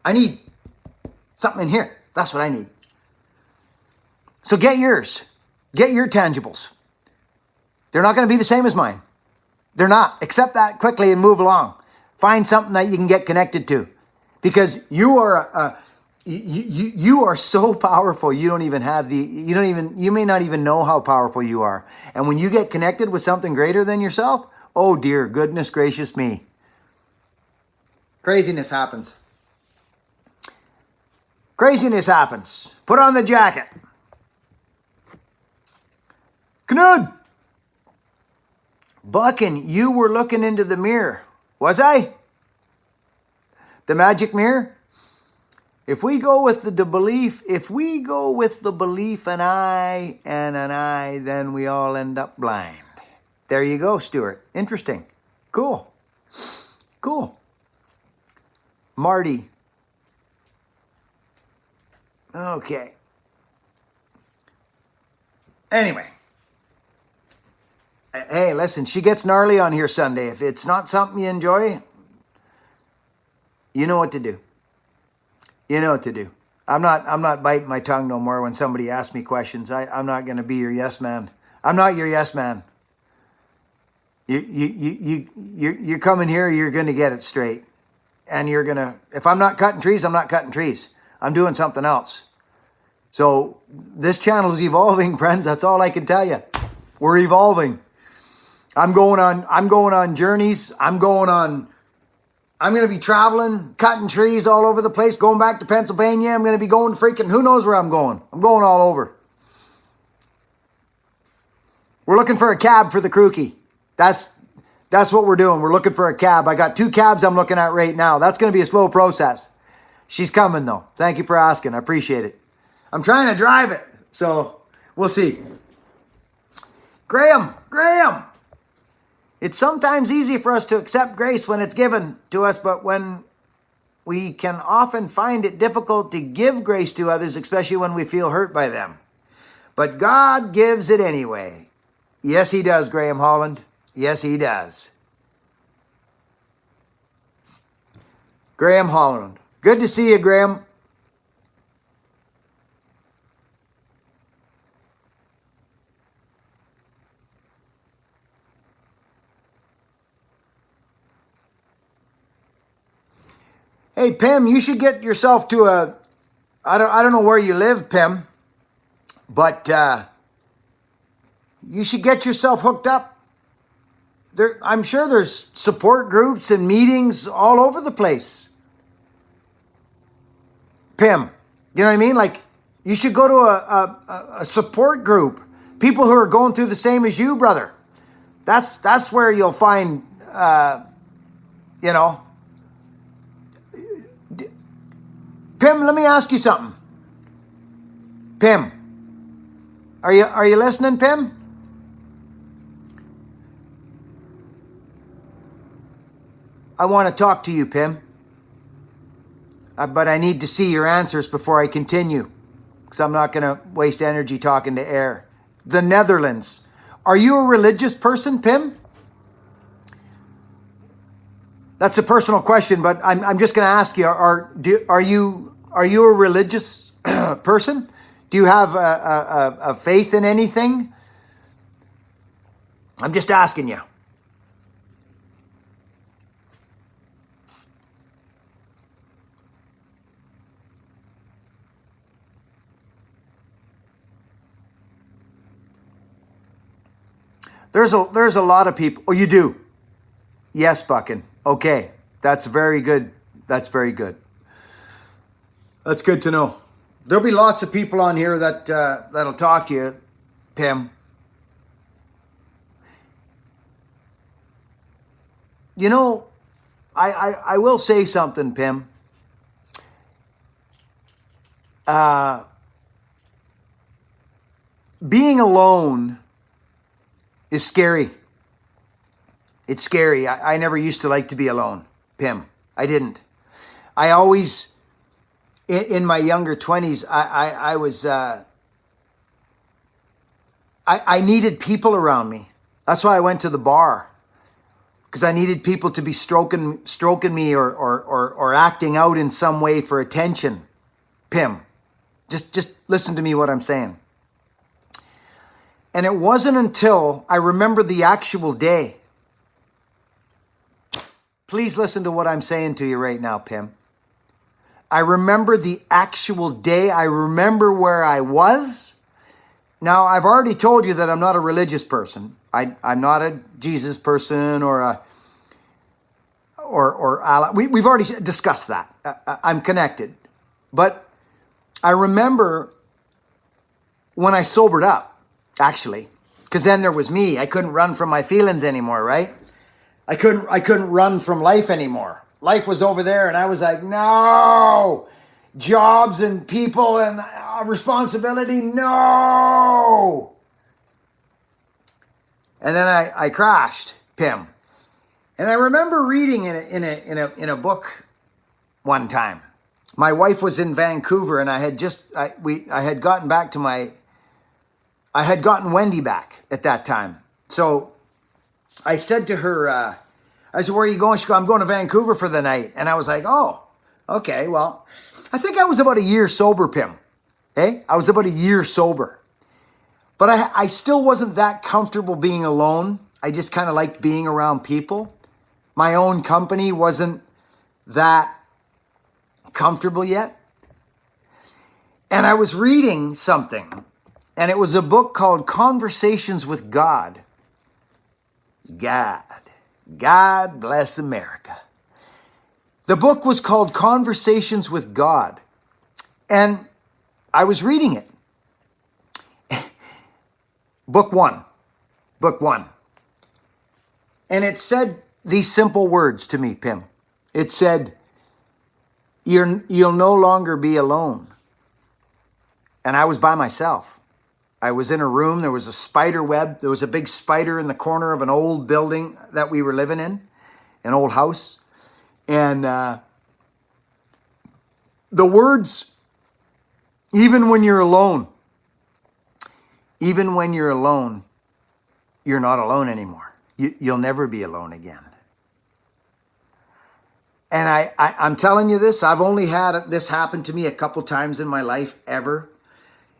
I need something in here. That's what I need. So get yours. Get your tangibles. They're not going to be the same as mine. They're not. Accept that quickly and move along. Find something that you can get connected to. Because you are you are so powerful. You may not even know how powerful you are. And when you get connected with something greater than yourself, oh dear goodness gracious me. Craziness happens. Craziness happens. Put on the jacket. Knud. Buckin, you were looking into the mirror. Was I? The magic mirror? If we go with the belief, an eye and an eye, then we all end up blind. There you go, Stuart. Interesting. Cool. Cool. Marty. Okay. Anyway. Hey, listen, she gets gnarly on here Sunday. If it's not something you enjoy, you know what to do. You know what to do. I'm not biting my tongue no more when somebody asks me questions. I'm not going to be your yes man. I'm not your yes man. You're coming here, you're going to get it straight. And you're going to, if I'm not cutting trees, I'm not cutting trees. I'm doing something else. So this channel is evolving, friends. That's all I can tell you. We're evolving. I'm going on journeys. I'm going to be traveling, cutting trees all over the place, going back to Pennsylvania. I'm going to be going freaking, who knows where I'm going. I'm going all over. We're looking for a cab for the Crookie. That's what we're doing. We're looking for a cab. I got 2 cabs I'm looking at right now. That's going to be a slow process. She's coming though. Thank you for asking. I appreciate it. I'm trying to drive it. So we'll see. Graham. It's sometimes easy for us to accept grace when it's given to us, but when we can often find it difficult to give grace to others, especially when we feel hurt by them. But God gives it anyway. Yes, he does, Graham Holland. Yes, he does. Graham Holland. Good to see you, Graham. Hey, Pim, you should get yourself to I don't know where you live, Pim, but you should get yourself hooked up. I'm sure there's support groups and meetings all over the place. Pim, you know what I mean? Like, you should go to a support group. People who are going through the same as you, brother. That's where you'll find, you know. Pim, let me ask you something. Pim, are you listening, Pim? I want to talk to you, Pim. But I need to see your answers before I continue, because I'm not going to waste energy talking to air. The Netherlands. Are you a religious person, Pim? That's a personal question, but I'm just going to ask you: Are you a religious person? Do you have a faith in anything? I'm just asking you. There's a lot of people. Oh, you do? Yes, Buckin. Okay, that's very good. That's very good. That's good to know. There'll be lots of people on here that'll talk to you, Pim. You know, I will say something, Pim. Being alone is scary. It's scary. I never used to like to be alone, Pim. I didn't. I always, in my younger 20s, I was, I needed people around me. That's why I went to the bar, because I needed people to be stroking me or acting out in some way for attention. Pim, just listen to me what I'm saying. And it wasn't until I remember the actual day. Please listen to what I'm saying to you right now, Pim. I remember the actual day. I remember where I was. Now, I've already told you that I'm not a religious person. I'm not a Jesus person or Allah. We've already discussed that. I'm connected. But I remember when I sobered up, actually, because then there was me. I couldn't run from my feelings anymore, right? I couldn't run from life anymore. Life was over there, and I was like, no, jobs and people and responsibility, no. And then I crashed, Pim. And I remember reading in a book one time. My wife was in Vancouver, and I had gotten Wendy back at that time. So I said to her, I said, where are you going? She goes, I'm going to Vancouver for the night. And I was like, oh, okay, well, I think I was about a year sober, Pim. Hey, I was about a year sober. But I still wasn't that comfortable being alone. I just kind of liked being around people. My own company wasn't that comfortable yet. And I was reading something, and it was a book called Conversations with God. God bless America. The book was called Conversations with God. And I was reading it. Book one. And it said these simple words to me, Pim. It said, you'll no longer be alone. And I was by myself. I was in a room. There was a spider web. There was a big spider in the corner of an old building that we were living in, an old house. And the words, even when you're alone, you're not alone anymore. You'll never be alone again. And I'm telling you this, I've only had this happen to me a couple times in my life ever,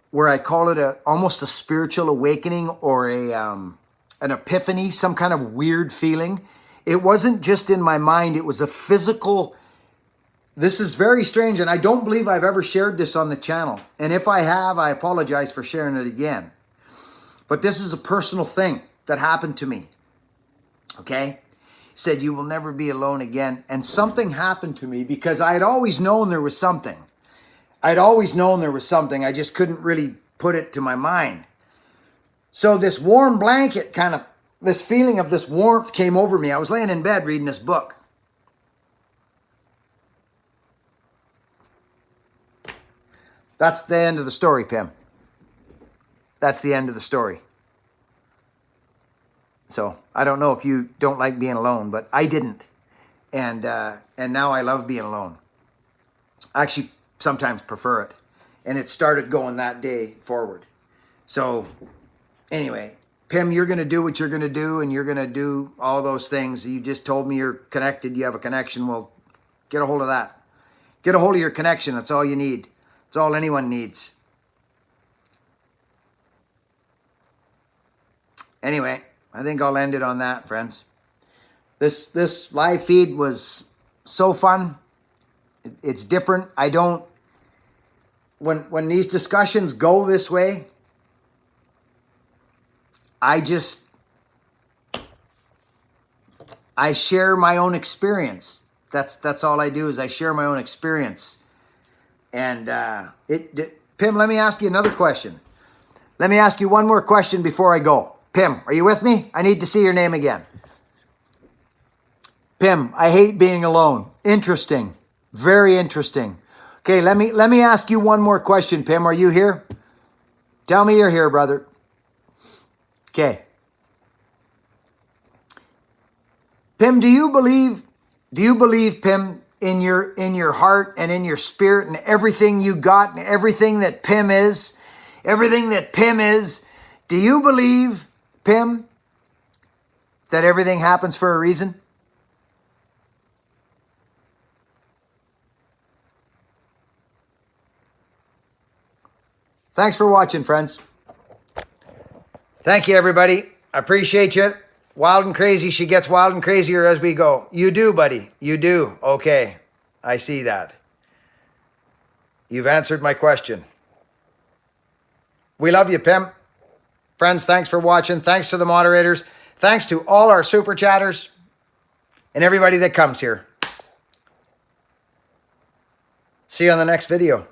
where I call it almost a spiritual awakening or an epiphany, some kind of weird feeling. It wasn't just in my mind, it was a physical. This is very strange, and I don't believe I've ever shared this on the channel. And if I have, I apologize for sharing it again. But this is a personal thing that happened to me. Okay? Said, you will never be alone again. And something happened to me because I had always known there was something. I just couldn't really put it to my mind. So this warm blanket this feeling of this warmth came over me. I was laying in bed reading this book. That's the end of the story, Pim. That's the end of the story. So I don't know if you don't like being alone, but I didn't. And now I love being alone. I actually sometimes prefer it. And it started going that day forward. So anyway, Pim, you're going to do what you're going to do, and you're going to do all those things. You just told me you're connected. You have a connection. Well, get a hold of that. Get a hold of your connection. That's all you need. That's all anyone needs. Anyway, I think I'll end it on that, friends. This live feed was so fun. It's different. I don't, when these discussions go this way, I share my own experience. That's all I do is I share my own experience. And Pim, let me ask you another question. Let me ask you one more question before I go. Pim, are you with me? I need to see your name again. Pim, I hate being alone. Interesting. Very interesting. Okay, let me ask you one more question, Pim. Are you here? Tell me you're here, brother. Okay. Pim, do you believe, Pim, in your heart and in your spirit and everything you got and everything that Pim is, do you believe, Pim, that everything happens for a reason? Thanks for watching, friends. Thank you, everybody. I appreciate you. Wild and crazy. She gets wild and crazier as we go. You do, buddy. You do. Okay. I see that. You've answered my question. We love you, Pim. Friends, thanks for watching. Thanks to the moderators. Thanks to all our super chatters and everybody that comes here. See you on the next video.